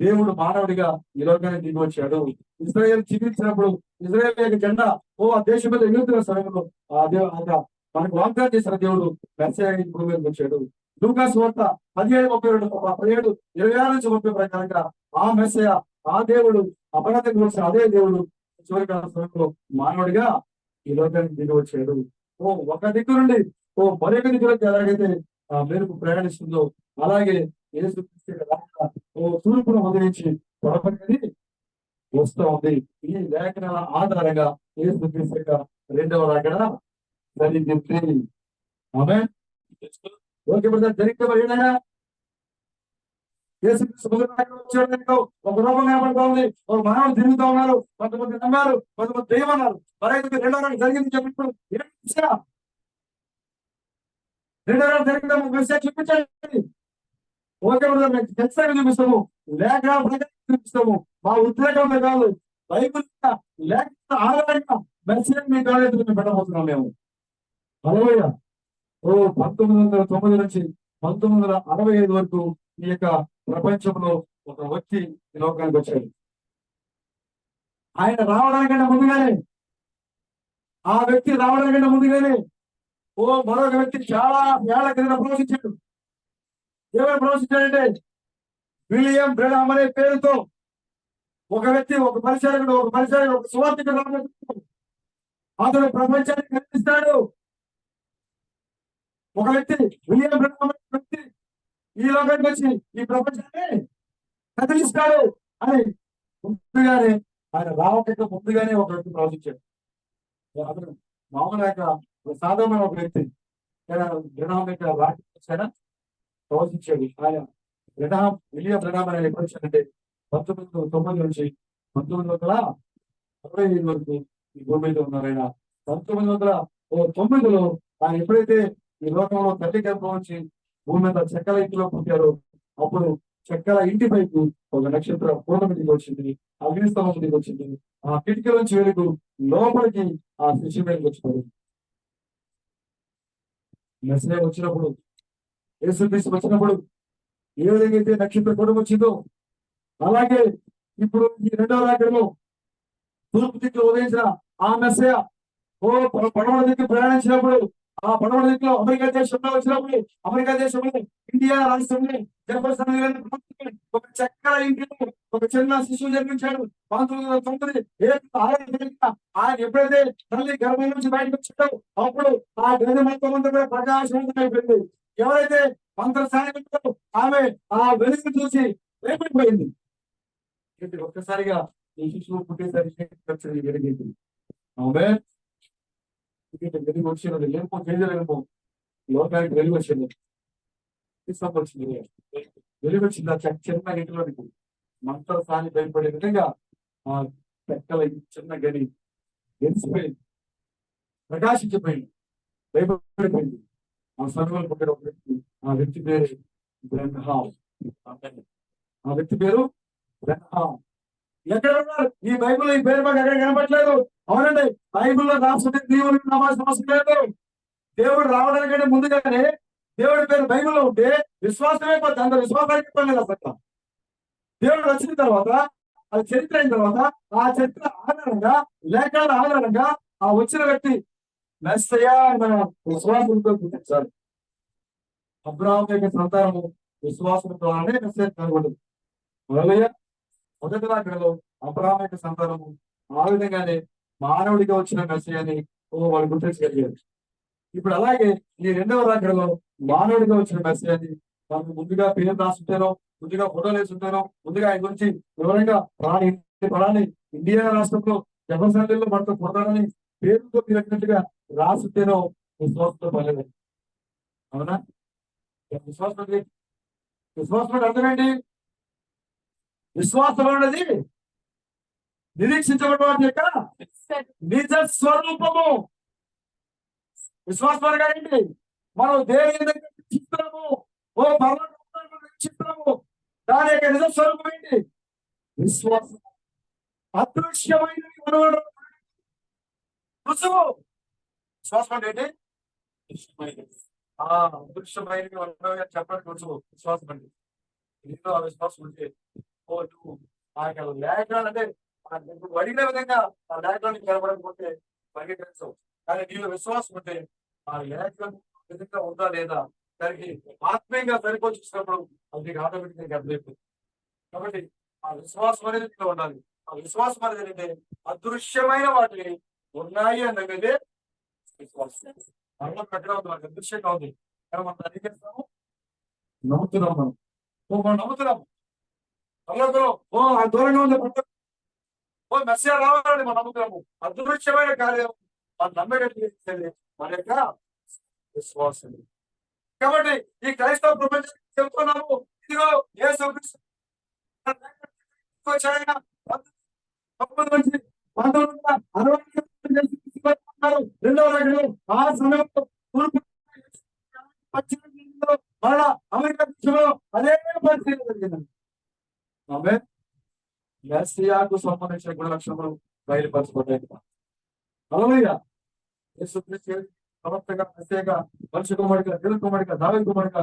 దేవుడు మానవుడిగా ఈ లోకానికి దిగి వచ్చాడు. ఇజ్రాయేల్ జీవించినప్పుడు ఇజ్రాయేల్ యొక్క జెండా ఆ దేశం మీద ఎగురుతున్న సమయంలో మనకు వాగ్దానం చేసిన దేవుడు మెస్సీయా భూమి మీదకి వచ్చాడు. లూకా సువార్త 17:26 ప్రకారంగా ఆ మెస్సీయా, ఆ దేవుడు అపరాధం వచ్చిన అదే దేవుడు చివరి కాల సమయంలో మానవుడిగా ఈ లోకానికి దిగి వచ్చాడు. ఒక దిక్కు నుండి మరొక దిక్కులోకి ఎలాగైతే మెరుపు ప్రయాణిస్తుందో అలాగే యేసు తూర్పును ఉదయించి పొరపడి వస్తూ ఉంది. ఈ లేఖనాల ఆధారంగా యేసు క్రీస్తు రెండవ రాకడ జరిగింది. ఆమేన్. ఓకే బ్రదర్, జరిగితే మరి ఏదైనా ఒక రూపం కనబడతా ఉంది, ఒక మానవులు తిరుగుతూ ఉన్నారు, కొంతమంది నమ్మారు, కొంతమంది దైవన్నారు. మరైతే రెండో రాకడ జరిగింది చెప్పినప్పుడు రెండో రాకడ జరిగితే మెసేజ్ చూపించండి. ఓకే బ్రదర్, మేము ఖచ్చితంగా చూపిస్తాము, లేఖనాల ప్రకారం చూపిస్తాము. మా ఉద్రేకంలో కాదు, బైబిల్ లేఖన ఆధారంగా మెసేజ్ మీ కాలేజీలో మేము పెట్టబోతున్నాం మేము. హల్లెలూయా. 1909 నుంచి 1965 వరకు ఈ యొక్క ప్రపంచంలో ఒక వ్యక్తి ఈ లోకానికి వచ్చాడు. ఆయన రావడానికంటే ముందుగానే, ఆ వ్యక్తి రావడానికంటే ముందుగానే మరొక వ్యక్తి చాలా ఏళ్ల కింద ప్రవేశించాడు. ఎవరు ప్రవేశించాడంటే విలియం బ్రెనహాం అనే పేరుతో ఒక వ్యక్తి, ఒక పరిచారకుడు, ఒక సువార్తికుడు రాబోతున్నాడు. అతను ప్రపంచాన్ని కనిపిస్తాడు. ఒక వ్యక్తి విలియం బ్రెనహాం అనే వ్యక్తి ఈ లోకానికి వచ్చి ఈ ప్రపంచాన్ని కదిలిస్తాడు అని ముందుగానే, ఆయన రావటంతో ముందుగానే ఒక వ్యక్తి ప్రవచించాడు. అతను మామూలుగా సాధారణ ఒక వ్యక్తి బ్రెనహాం యొక్క రాజ్యం ప్రవచించాడు. ఆయన విలియం బ్రెనహాం అనే ఎప్పుడు వచ్చాడంటే 1909 నుంచి 1965 వరకు ఈ భూమి మీద ఉన్నారు. ఆయన 1909లో ఆయన ఎప్పుడైతే ఈ లోకంలో తల్లి గర్భం వచ్చి భూమి మీద చెక్కల ఇంటిలో పుట్టారో అప్పుడు చెక్కల ఇంటి పైకి ఒక నక్షత్ర పూర్ణమి దిగి వచ్చింది, అగ్నిస్తంభం దిగి వచ్చింది. ఆ కిటికీ నుంచి వెలుగు లోపలికి ఆ శిశువు మీదకి వచ్చినాడు. మెస్సీయా వచ్చినప్పుడు, యేసుక్రీస్తు వచ్చినప్పుడు ఏ విధంగా అయితే నక్షత్ర పూర్ణం వచ్చిందో అలాగే ఇప్పుడు ఈ రెండవ రాకడలో తూర్పు దిక్కులో ఉదయించిన ఆ మెస్సీయా పడమర దిక్కు ప్రయాణించినప్పుడు, ఆ పడమర దిక్కులో అమెరికా దేశంలో వచ్చినప్పుడు, అమెరికా దేశంలో ఇండియా రాష్ట్రంలో ఒక చక్కర ఇంటిలో ఒక చిన్న శిశువు జన్మించాడు. 1909 ఆయన ఎప్పుడైతే తల్లి గర్భం నుంచి బయటకు వచ్చాడో అప్పుడు ఆ గది మొత్తం అంతా కూడా ప్రకాశవంతం అయిపోయింది. ఎవరైతే మంత్రస్థానం ఆమె ఆ వెలుగు చూసి భయపడిపోయింది. ఒక్కసారిగా ఈ శిశువు పుట్టేసరికి వెలిగింది. ఆమె వెలుగు వచ్చినది, లేకపోతే చేయలేము. లోకానికి వెలుగు వచ్చింది, వచ్చింది, వెలుగు వచ్చింది. ఆ చిన్న ఇంటిలోనికి మంత్రస్థాని భయపడే విధంగా ఆ చెక్కల చిన్న గది వెలిసిపోయింది, ప్రకాశించిపోయింది, భయపడిపోయింది. ఆ సమయంలో పుట్టిన ఒక వ్యక్తి, ఆ వ్యక్తి పేరు బ్రెనహాం. ఆ వ్యక్తి పేరు బ్రెనహాం. ఎక్కడ ఉన్నారు? ఈ బైబిల్ ఈ పేరు మాకు ఎక్కడ కనపట్లేదు. అవునండి, బైబిల్లో రాసుకుంటే దేవుడికి నమ్మాల్సిన అవసరం లేదు. దేవుడు రావడానికంటే ముందుగానే దేవుడి పేరు బైబిల్లో ఉంటే విశ్వాసమే పోతే అంత విశ్వాసానికి పడలేదు అసలు. దేవుడు వచ్చిన తర్వాత, అది చరిత్ర అయిన తర్వాత, ఆ చరిత్ర ఆధారంగా, లేఖనాల ఆధారంగా ఆ వచ్చిన వ్యక్తి మెస్సీయా మన విశ్వాసంతో గుర్తించాలి. అబ్రాహాము యొక్క సంతానము విశ్వాసం ద్వారానే మెస్సియా కనబడింది. మొదటి రాకడలో అబ్రాహాము యొక్క సంతానము ఆ విధంగానే మానవుడిగా వచ్చిన మెస్సియాని వాళ్ళు గుర్తించగలిగారు. ఇప్పుడు అలాగే ఈ రెండవ రాకడలో మానవుడిగా వచ్చిన మెస్సియాని మనకు ముందుగా పేరు రాసుంటారో, ముందుగా ఫోటోలు వేసుంటారో, ముందుగా ఆయన గురించి వివరంగా పలాని ఇండియా రాష్ట్రంలో జపసంలో మనతో పుడతానని పేరుతో పిలిచినట్టుగా రాసుంటేనో విశ్వాసంతో పర్లేదు. అవునా? విశ్వాసం విశ్వాసం అర్థమేంటి? విశ్వాసం అనేది నిరీక్షించబడిన యొక్క నిజ స్వరూపము. విశ్వాసం అనగా ఏంటి? మనం దేవుని దగ్గర నిరీక్షిస్తున్నాము, ఓ పరలోకంలో నిరీక్షిస్తున్నాము. దాని యొక్క నిజ స్వరూపం ఏంటి? విశ్వాసం. అదృశ్యమైనవి మనవడు రుజువు. విశ్వాసం అంటే ఏంటి? అదృశ్యమైనవి మనవడు చెప్పడానికి రుజువు విశ్వాసం అంటే. నీలో ఆ విశ్వాసం ఉంటే ఓ నువ్వు ఆ యొక్క లేఖనాలు అంటే నువ్వు అడిగిన విధంగా ఆ లేఖనాన్ని కనబడకపోతే పరిగెత్తించవు. కానీ నీలో విశ్వాసం ఉంటే ఆ లేఖనం విధంగా ఉందా లేదా దానికి ఆత్మీయంగా సరిపోల్చుకున్నప్పుడు అది నీకు ఆటోమేటిక్ అర్థమైపోతుంది. కాబట్టి ఆ విశ్వాసం అనేది నీలో ఉండాలి. ఆ విశ్వాసం అనేది ఏంటంటే అదృశ్యమైన వాటిని ఉన్నాయి అన్నదే విశ్వాసం. మనం కట్టడం ఉంది, మనకు అదృశ్యంగా ఉంది కానీ మనం దాన్ని ఏం చేస్తాము? నమ్ముతున్నాం. మనం నమ్ముతున్నాం. ఓ దూరంగా ఉంది, ఓ మెస్సియా రావాలని మనం నమ్ముతున్నాము. అదృశ్యమైన కార్యం మనం నమ్మేటట్టు మన యొక్క విశ్వాసం. కాబట్టి ఈ క్రైస్తవ ప్రపంచానికి చెబుతున్నాము, ఇదిగో యేసుక్రీస్తు రెండవ రాకడలో ఆ సమయంలో మరలా అమెరికా దేశంలో అదే పరిస్థితి జరిగిందండి. ఆమె మెస్సియాకు సంబంధించిన గుణ లక్షణములు బయలుపరచబడ్డాయి. హల్లెలూయా. యేసుక్రీస్తు ప్రవక్తగా, మెస్సియాగా, మనిషి కుమారుడిగా, దేవుని కుమారుడిగా, దావీదు కుమారుడిగా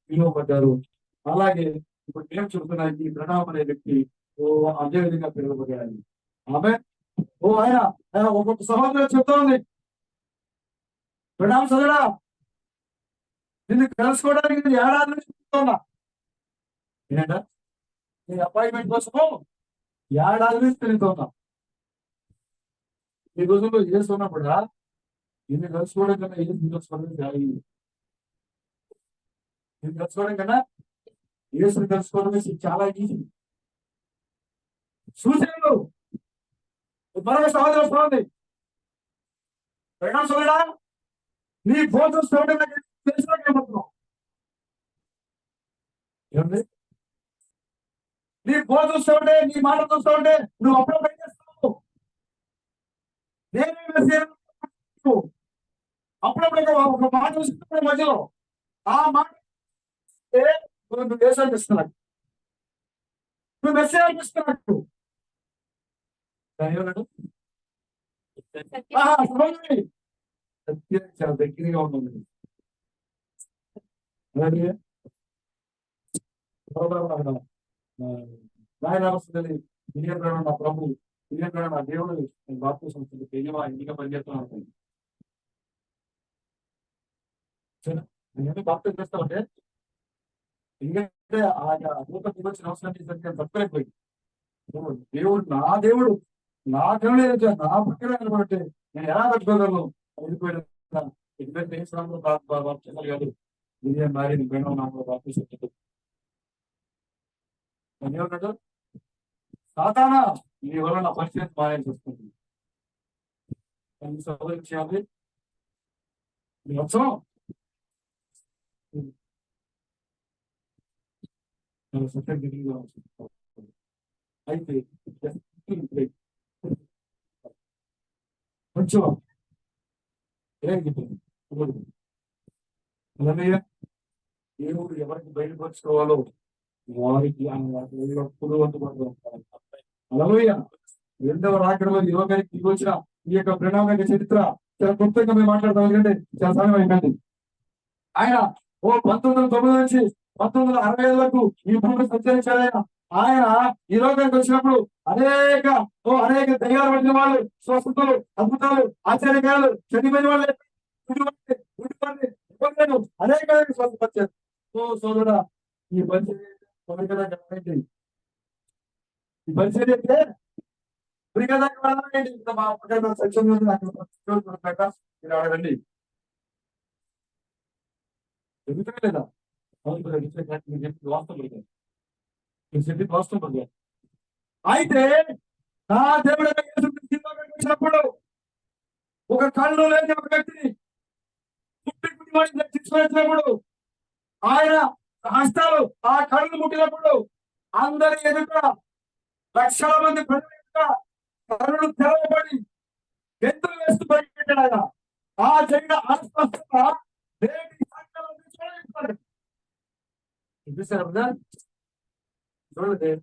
పిలువబడ్డారు. అలాగే ఇప్పుడు మేము చెబుతున్న ఈ ప్రణామం అనే వ్యక్తి అదే విధంగా పిలువబడ్డాడు. ఆమె ఆయన ఒక్కొక్క సహోదరు చెప్తా ఉంది, ప్రణామం సోదరా, నిన్ను కలుసుకోవడానికి నేను ఏడాది నుంచి చెప్తున్నా. ఏంటంట? నీ అపాయింట్మెంట్ కోసము ఏడాది నుంచి తిరుగుతున్నా. ఈ రోజుల్లో చేస్తున్నప్పుడు నిన్ను కలుసుకోవడం కన్నా ఏం కలుసుకోవడం కన్నా యేసుని కలుసుకోవడం చాలా ఈజీ. సూచనలు మరొక సహోదరు వస్తుంది, ప్రణామం సోదరా, నీ ఫోన్ చూస్తుంటే నాకు తెలిసినట్టు ఏమండి? నీ ఫోన్ చూస్తూ ఉంటే, నీ మాట చూస్తూ ఉంటే నువ్వు అప్పుడప్పుడు ఏం చేస్తావు? నేనే అప్పుడప్పుడు ఒక మాట చూస్తున్నా మధ్యలో ఆ మాట నువ్వు దేశం అనిపిస్తున్నాడు, నువ్వు మెసేజ్ అనిపిస్తున్నాడు. సత్యం చాలా దగ్గరగా ఉంటుంది. రాయనవస్తుంది నా ప్రభు నా దేవుడు బాప్తి సంస్థలు ఎన్నిక పనిచేస్తున్నాను. నేను బాప్తి చేస్తా ఉంటే ఎందుకంటే ఆ దూత దిగొచ్చిన అవసరం తప్పలేకపోయింది. దేవుడు నా కళ్ళు నా పక్కన కనబడితే నేను ఎలా పట్టుకోగలను? వెళ్ళిపోయాడు కాదు విజయం మారి పోయినా నాకు బాప్తి సంస్థలు ఏమన్నాడు? సాతానా నీ వల్ల నా పరిస్థితి మాయాల్సి వస్తుంది. సహకరించాలి అవసరం. అయితే కొంచెం దేవుడు ఎవరికి బయలుపరుచుకోవాలో వారికి ఎప్పుడు అందుబాటులో ఉంటారు. హల్లెలూయా. రెండవ రాకడలో యువకునికి దిగొచ్చిన ఈ యొక్క ప్రణాళిక చరిత్ర చాలా క్లుప్తంగా మేము మాట్లాడతాం, ఎందుకంటే చాలా సమయం అయిపోయింది. ఆయన 1909 నుంచి 1965 వరకు ఈ భూమి సంచరించాడు. ఆయన ఈ లోకానికి వచ్చినప్పుడు అనేక దయ్యాలు పడిన వాళ్ళు, స్వస్థతలు, అద్భుతాలు, ఆశ్చర్యకాలు, చనిపోయిన వాళ్ళే అనేక స్వస్థపరిచారు. ఓ సోదరుడా, ఈ పరిచర్య కదా గమనించండి. ఈ పరిచర్య అయితే కదా గమనించండి. ఇంత మా పక్కన సెక్షన్ ఉంది, అక్కడ మీరు అడగండి. ఎందుకంటే లేదా వాస్తవం. అయితే నా దేవుడు వచ్చినప్పుడు ఒక కళ్ళు లేని ఒక వ్యక్తిని తీసుకొచ్చినప్పుడు ఆయన హస్తాలు ఆ కళ్ళు ముట్టినప్పుడు అందరి ఎదుట లక్షల మంది ప్రజల ఎదుట కళ్ళు తెరవబడి గెంతులు వేస్తూ బయటపెట్టాడు ఆయన. ఆ జరిగిన అస్పష్టత దేవుడి సంఘాలను చూడలేదు. చూసారా బ్రదర్? చూడలేదు.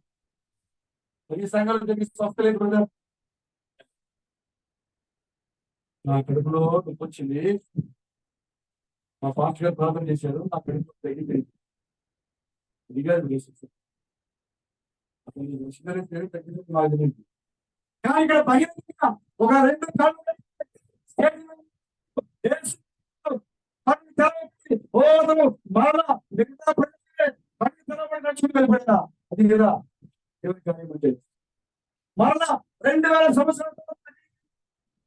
ఈ సంఘాలు జరిగి స్వస్థ లేదు బ్రదర్. నా కడుపులో నొప్పి వచ్చింది, మా పాస్టర్ గారు ప్రార్థన చేశారు, నా కడుపు తగ్గిపోయింది. దిగారు చేసేసారు. నాకు తెలియదు. కానీ ఇక్కడ బహిరంగంగా ఒక రెండు కళ్ళు మరలా మిగతా కళ్ళు తెరవబడి రక్షణ వెళ్ళిపోయినా అది కదా దేవుడి కార్యం అంటే. మరలా 2000 సంవత్సరాల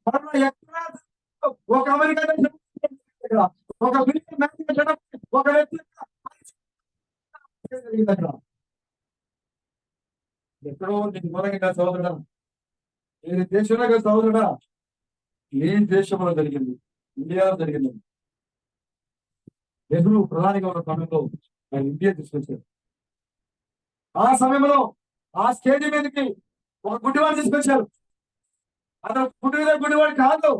మరలా ఎక్కడ ఒక అమెరికా ఒక ఒక వ్యక్తి అక్కడ ఎక్కడో నీకు మూలంగా సోదరుడా, నేను దేశంలో కదా సోదరుడా, నీ దేశంలో జరిగింది, ఇండియాలో జరిగింది. నెహ్రూ ప్రధానిగా ఉన్న సమయంలో ఆయన ఇండియా తీసుకొచ్చారు. ఆ సమయంలో ఆ స్టేజ్ మీదకి ఒక గుడ్డివాడు తీసుకొచ్చారు. అతను గుడ్డివాడు కాదు,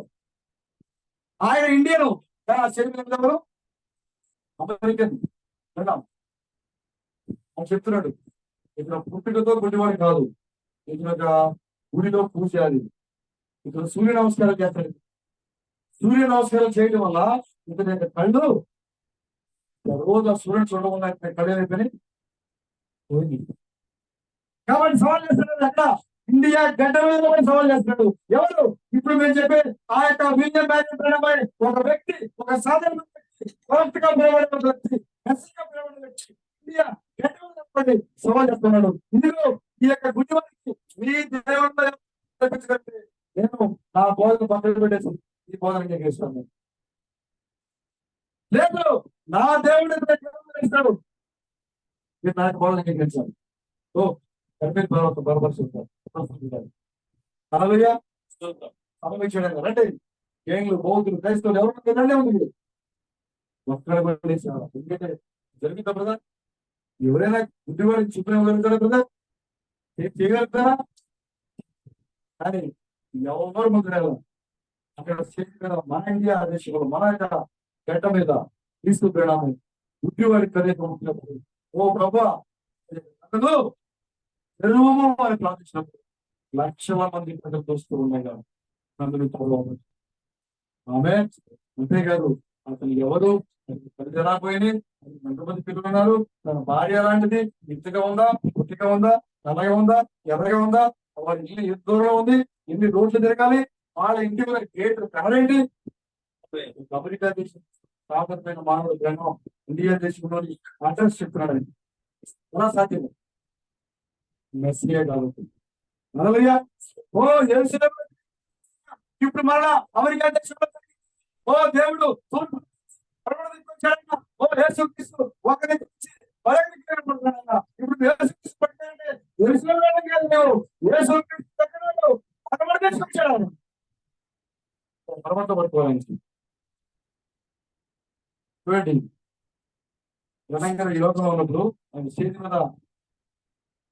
ఆయన ఇండియను. ఆ స్టేజ్ మీద ఎవరు? అమెరికన్ అని చెప్తున్నాడు. ఇక్కడ పుట్టుకతో గుడ్డివాడు కాదు, ఇక్కడ ఒక గుడిలో పూజ చేయాలి, ఇక్కడ సూర్య నమస్కారం చేస్తాడు. సూర్య నమస్కారం చేయడం వల్ల ఇతని యొక్క కళ్ళు రోజు ఆ సూర్యుడు చూడడం వల్ల కళ్ళు అయిపోయి పోయింది. కాబట్టి సవాల్ చేస్తున్నాడు అక్కడ ఇండియా గడ్డ మీద సవాల్ చేస్తున్నాడు. ఎవరు? ఇప్పుడు మేము చెప్పే ఆ యొక్క విలియం బ్యారీ ఒక వ్యక్తి, ఒక సాధారణ వ్యక్తి, కొరతగా పిలవబడిన వ్యక్తి, మెస్సీగా పిలవబడిన వ్యక్తి ఇండియా గడ్డ మీద సవాల్ చేస్తున్నాడు. ఇందులో ఈ యొక్క గుడ్డివాడికి మీ దేవుడు తెప్పించుకుంటే నేను నా బోధన పక్కన పెట్టేసి ఈ బోధన చేస్తాను. లేదు, నా దేవుడు ఇస్తాడు, మీరు నాకు బోధన చేస్తాను. ఓ కర్మీర్ పర్వత బలపరుచుంటారు అనుభవించడం రండి. కేంద్రులు, బౌద్ధులు, క్రైస్తవులు ఎవరు రండి ఉంది ఒక్కడ ఎందుకంటే జరుగుతా బ్రదర్. ఎవరైనా గుడ్డివాడికి చూపిగలుగుతారా బ్రదర్? చేయగలుగుతారా? కానీ ఎవరు ముందు అక్కడ మన ఇండియా దేశంలో మన యొక్క గడ్డ మీద తీసుకుపోయినాము. గుడ్డివాడి కలిగినప్పుడు ఓ ప్రభా తెలుగు వారి ప్రార్థించినప్పుడు లక్షల మంది ప్రజలు చూస్తూ ఉన్నాయి కదా ఆమె. అంతేకాదు అతను ఎవరు రాపోయి ఎంతమంది పిల్లలు ఉన్నారు, తన భార్య లాంటిది, ఇంతగా ఉందా, పుట్టిగా ఉందా, నల్లగా ఉందా, ఎర్రగా ఉందా, వారి ఇల్లు ఎంత దూరంలో ఉంది, ఎన్ని రోడ్లు తిరగాలి, వాళ్ళ ఇంటి మీద గేట్ కనరేంటి. అమెరికా దేశం సాపమైన మానవుడు గ్రహం ఇండియా దేశంలోని అడ్రస్ చెప్తున్నాడు. ఎలా సాధ్యం? మెస్సియా కాబట్టి. ఓ ఇప్పుడు మరలా అమెరికా దేశంలో ఓ దేవుడు ఓ యేసుక్రీస్తు ఒకరి ఇప్పుడు యేసుక్రీస్తు పట్టాలంటే తీసుకొచ్చాడు పరమత పట్టుకోవాలని. చూడండి, తెలంగాణ ఈ లోకంలో ఉన్నప్పుడు ఆయన చేతి మీద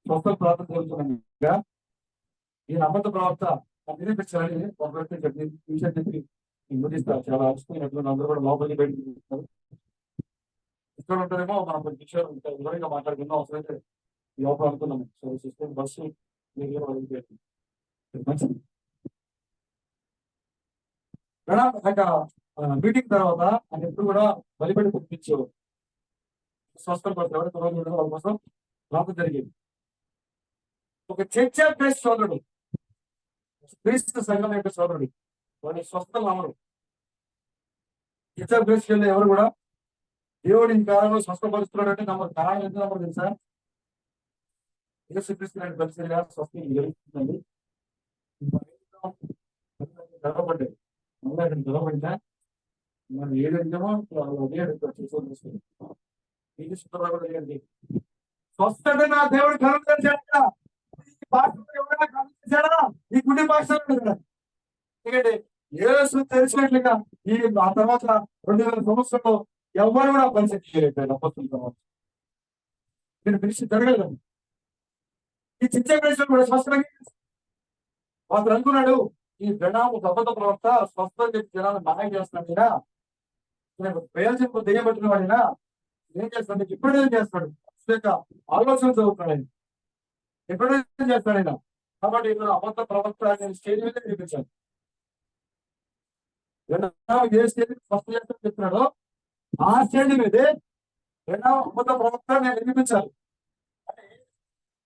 స్వస్థ ప్రార్థన జరుగుతున్నాగా ఈయన అబద్ధ ప్రవక్త నిరూపించాలని ఒక వ్యక్తి విషయం చెప్పి ముగిస్తారు. చాలా అలసిపోయినట్లు అందరూ కూడా లోపలికి బయటకు చూస్తారు. ఇక్కడ ఉంటారేమో మనం కొన్ని విషయాలు వివరంగా మాట్లాడుకుందాం. అవసరం అయితే లోపల అనుకున్నాము. సో సిస్టమ్ బస్సు మంచిది. మీటింగ్ తర్వాత ఆయన ఎప్పుడు కూడా బలిపడి పంపించేవారు. స్వస్థం పడతారు ఎవరైతే రోజు వాళ్ళ కోసం ప్రార్థన జరిగేది. ఒక చర్చ ప్లేస్ సోదరుడు, క్రీస్తు సంఘం యొక్క సోదరుడు, వాడి స్వస్థలు అమరు. చర్చ ప్లేస్కి వెళ్ళి ఎవరు కూడా దేవుడు ఈ కాలంలో స్వస్థపరుస్తున్నాడు అంటే నమ్మకం కారణం ఎంత నమ్మకం తెలుసా? యేసుక్రీస్తు పరిచర్య స్వస్థం జరుగుతుందండి. గర్వపడ్డాయి గర్వపడ్డా మనం ఏదంటామో అదే చూసుకోండి. స్వస్థత నా దేవుడు కలుగుతాడా? ఎవరైనా కలుగుతాడా? ఈ గుడి భాష ఎందుకంటే యేసు తెలిసినట్లుగా ఈ ఆ తర్వాత 2000 సంవత్సరంలో ఎవరు కూడా పరిచయం చేయలేకపోయారు అపోస్తుల తర్వాత. నేను పిలిచి జరగలేదు. ఈ చిన్న ప్రశ్న కూడా స్పష్టంగా అతను అనుకున్నాడు, ఈ ప్రణామ అబద్ధ ప్రవక్త స్వస్థ జనాలు మాయ చేస్తున్నాడు కదా, ప్రయోజనం దెయ్యబట్టిన వాడినా ఏం చేస్తాడు? ఎప్పుడేం చేస్తాడు? ఆలోచన చదువుతున్నాడు ఆయన. ఎప్పుడేం చేస్తాడు ఆయన? కాబట్టి ఇతను అబద్ధ ప్రవక్త అనే స్టేజ్ మీద చూపించాడు. ఏ స్టేజ్ స్వస్థ చేస్తాడు చెప్తున్నాడో ఆ స్టేజ్ మీదే రెండవ అబద్ధ ప్రవక్త నేను వినిపించాలి అని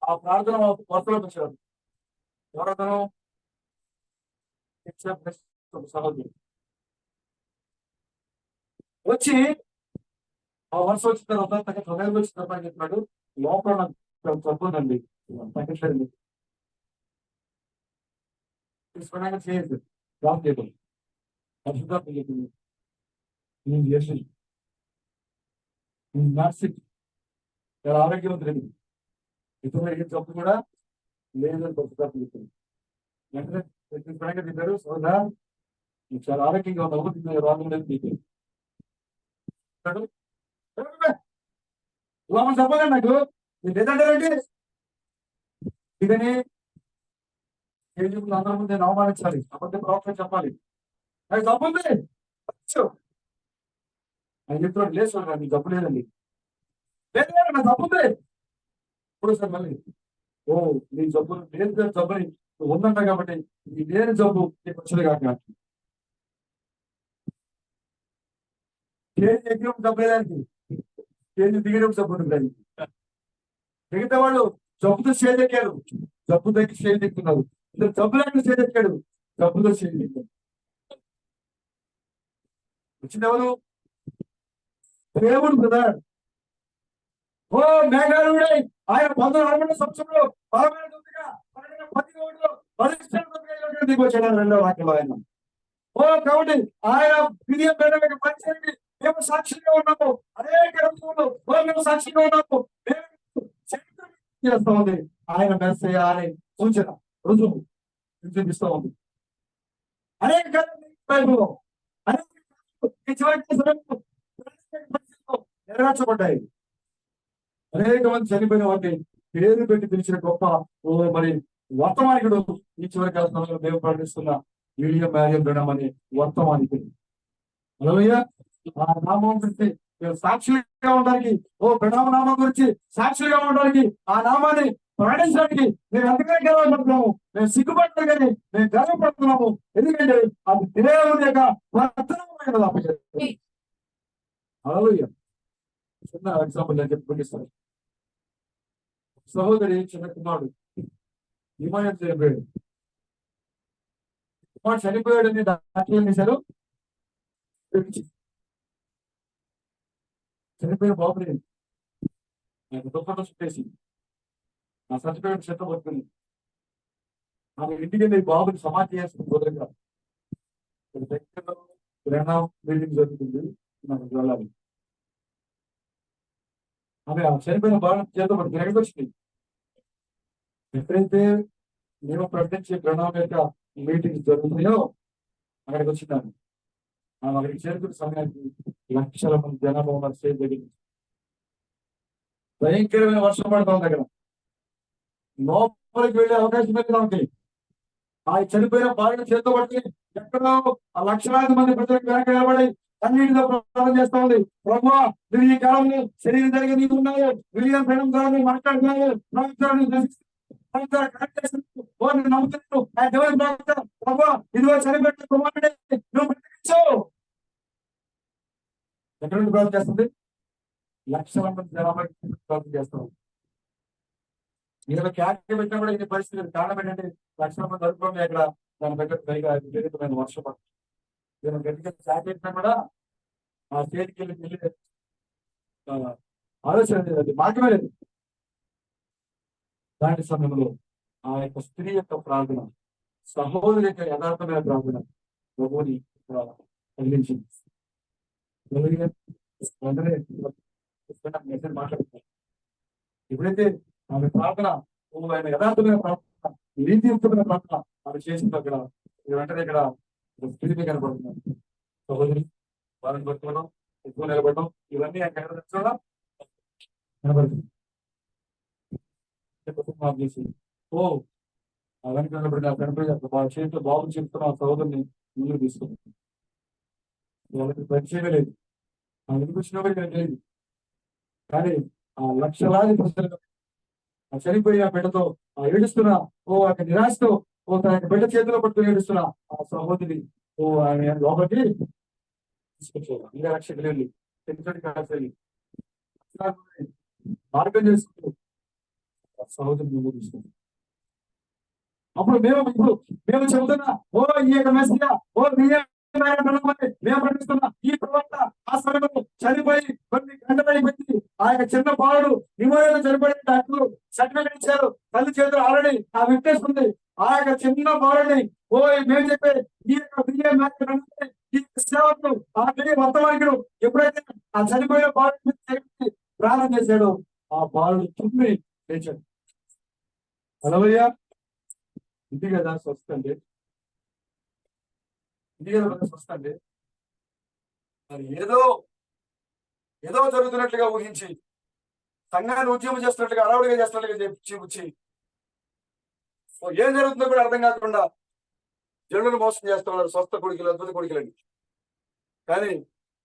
ఆ ప్రార్థన వరుసలోకి వచ్చాడు. ఎవరతను? సహోదరుడు వచ్చి ఆ వరుస వచ్చిన తర్వాత తగ్గ హృదయం వచ్చిన తర్వాత చెప్పినాడు, లోపల నాకు తగ్గుందండి తగ్గట్లేదు తీసుకోవడానికి చేయదు. జాబ్ చేయడం పరిశుద్ధాత్మ చెప్పింది నేను చేసి నర్సింగ్ చాలా ఆరోగ్యవంతులేదు, ఇతరులు ఏ జబ్బు కూడా లేదని పరిశుద్ధాత్మ చెప్పింది. వెంటనే చెప్పారు, సోదా నువ్వు చాలా ఆరోగ్యంగా ఉన్నావు, రోగం లేదు చెప్పాడు. చెప్పదండి నాకు మీరు లేదంటారంటే ఇదని అందరి ముందు నేను అవమానించాలి, అబద్ధ ప్రవక్త చెప్పాలి. నాకు జబ్బు ఉంది ఆయన చెప్తున్నాడు, లేదు సార్ నాకు జబ్బు లేదండి. లేదు నాకు జబ్బు ఉంది. ఇప్పుడు సార్ మళ్ళీ ఓ నీ జబ్బు లేదు జబ్బుని ఉందంట కాబట్టి ఈ లేని జబ్బు నీకు వచ్చింది కాక కేజీ ఎగ్గినప్పుడు జబ్బు లేదానికి కేజీ దిగినప్పుడు జబ్బు ఉంటుంది. మిగతా వాళ్ళు జబ్బుతో స్టేజ్ ఎక్కారు, జబ్బు దగ్గర స్టేజ్ ఎక్కుతున్నారు. ఇద్దరు జబ్బు లేకుండా స్టేజ్ ఎక్కాడు, జబ్బుతో స్టేజ్ ఎక్కాడు. వచ్చినవారు దేవుడు కదా. ఓ మేఘాలుడై ఆయన 1940 సంవత్సరంలో బలమైన దుఃఖగా 11 దిగొచ్చాడు రెండో వాక్యంలో ఆయన. ఓ కాబట్టి ఆయన విజయ పరిచయానికి మేము సాక్షిగా ఉన్నాము. అనేక రంగంలో మేము సాక్షిగా ఉన్నాము. చేస్తా ఉంది ఆయన మెస్సయ్య అనే సూచన రుజువు చూపిస్తూ ఉంది. అనేక నెరవేర్చబడ్డాయి. అనేక మంది చనిపోయిన వాటిని పేరు పెట్టి పిలిచిన గొప్ప మరి వర్తమానికుడు ఈ చివరి కాలంలో మేము ప్రకటిస్తున్న విలియం మ్యారియన్ బ్రహ్మ అనే వర్తమానికుడు. అలవయ్య ఆ నామం గురించి సాక్షులుగా ఉండడానికి, ఓ ప్రణామ నామం గురించి సాక్షులుగా ఉండడానికి, ఆ నామాన్ని ప్రకటించడానికి మేము ఎంతగా గర్వపడుతున్నాము. మేము సిగ్గుపడతాం కానీ మేము గర్వపడుతున్నాము. ఎందుకంటే అది దేవుని యొక్క వర్తనమైనది. అలవయ్య చిన్న ఎగ్జాంపుల్ నేను చెప్పుకుంటాను. సహోదరి చిన్న కుమారుడు హిమాయత్ చనిపోయాడు. కుమారుడు చనిపోయాడని డాక్టర్ ఏం చేశారు? చనిపోయిన బాబుని నాకు దుప్పట చుట్టేసి నా సర్టిఫికేట్ చెత్త పడుతుంది. ఆమె ఇంటికి వెళ్ళి బాబుని సమాధి చేస్తుంది. కుదరగా దగ్గర బిల్డింగ్ జరుగుతుంది, నాకు వెళ్ళాలి. ఆమె చనిపోయిన బాబు చేత పడుతుంది. ఎక్కడికి వచ్చింది? ఎప్పుడైతే నేను ప్రకటించే ప్రణామ యొక్క మీటింగ్ జరుగుతున్నాయో అక్కడికి వచ్చిందాన్ని. ఆమె అక్కడికి చేరుకున్న సమయానికి లక్షల మంది జనాభా ఉన్న స్టేజ్ దగ్గర భయంకరమైన వర్షం పడతాం దగ్గర లోపలికి వెళ్ళే అవకాశం లేదు ఆమెకి. ఆ చనిపోయిన భార్య చేతితో పట్టి ఎక్కడో ఆ లక్షలాది మంది ప్రజలకు వెనక నిలబడి అన్నింటితో ప్రార్థన చేస్తా ఉంది. ప్రభువా నువ్వు ఈ కాలంలో శరీరం జరిగి నీకు ఉన్నావు, విలియం ప్రణం ద్వారా నువ్వు మాట్లాడుతున్నావు, నమ్ముతున్నాను. ప్రభువా ఇదిగో చనిపెట్టిన కుమారుడే నువ్వు ప్రకటించావు. ఎక్కడ నుండి ప్రార్థన చేస్తుంది? లక్షల మంది జనాభా ప్రార్థన చేస్తాం. ఈయన క్యాక్ పెట్టినా కూడా ఇది పరిస్థితి. కారణం ఏంటంటే లక్షల మంది అనుకోండి అక్కడ దాని దగ్గర పైగా విపరీతమైన వర్షం. ఈయన గట్టిగా క్యాక్ పెట్టినా కూడా ఆ స్టేజ్కి వెళ్ళి ఆ, ఆలోచన లేదు, అది మార్గమే లేదు. దాని సమయంలో ఆ యొక్క స్త్రీ యొక్క ప్రార్థన, సహోదరి యొక్క యథార్థమైన ప్రార్థన ప్రభువుని కలిగించింది. వెంటనే మెసేజ్ మాట్లాడుతున్నారు. ఎప్పుడైతే ఆమె ప్రార్థన, ఆయన యథార్థమైన ప్రార్థన, నీతియుక్తమైన ప్రార్థన ఆమె చేసిన అక్కడ వెంటనే ఇక్కడ స్థితిని కనపడుతున్నారు. సహోదరి వాళ్ళని పట్టుకోవడం, ఎక్కువ నిలబడడం, ఇవన్నీ ఆయన కనబడుతుంది. చేసి ఓ వెనక నిలబడి ఆ కనపడి వాళ్ళ చేతిలో బాబు చెప్తున్న ఆ సహోదరిని ముందుకు తీసుకుంటాం. వాళ్ళకి పరిచయమే లేదు, ఆ ఎందుకు వచ్చినా కూడా ఇక్కడ లేదు. కానీ ఆ లక్షలాది ప్రజలు ఆ చనిపోయిన బిడ్డతో ఆ ఏడుస్తున్న, ఓ ఆ నిరాశతో, ఓ తన యొక్క బిడ్డ చేతిలో పట్టుకుని ఏడుస్తున్న ఆ సహోదరి ఆయన లోపలికి తీసుకొచ్చారు. ఇంకా రక్షకులు వెళ్ళి పెద్దటి కాల్సి మార్గం చేసుకుంటూ సహోదరి ముందు తీసుకుంటాం. అప్పుడు మేము చెబుతున్నా, ఓ ఈ యొక్క మెస్సియా, ఓ మేము ప్రకటిస్తున్న ఈ ప్రవక్త ఆ సమయంలో చనిపోయి కొన్ని గంటలైపోయింది. ఆ యొక్క చిన్న బాలుడు నిమోయాలు చనిపోయిన డాక్టర్ సర్టిఫికెట్ ఇచ్చారు, తల్లి చేతులు ఆల్రెడీ ఆ విట్నెస్ ఉంది. ఆ యొక్క చిన్న బాలుడిని మేము చెప్పే ఈ యొక్క ఈ సేవకుడు, ఆ వర్తమానికుడు ఎప్పుడైతే ఆ చనిపోయిన బాలుడి ప్రార్థన చేశాడో ఆ బాలుడు తుమ్మి లేచాడు. అలవయ్యా, ఇది కదా స్వస్థ అండి, ఇది కదా స్వస్థ అండి. మరి ఏదో జరుగుతున్నట్లుగా ఊహించి, సంఘాన్ని ఉద్యమం చేస్తున్నట్లుగా, అడవుడిగా చేస్తున్నట్లుగా చూపించి, ఏం జరుగుతుందో కూడా అర్థం కాకుండా జనులను మోసం చేస్తున్నారు, స్వస్థ కొడుకులు, అద్భుత కొడుకులని. కానీ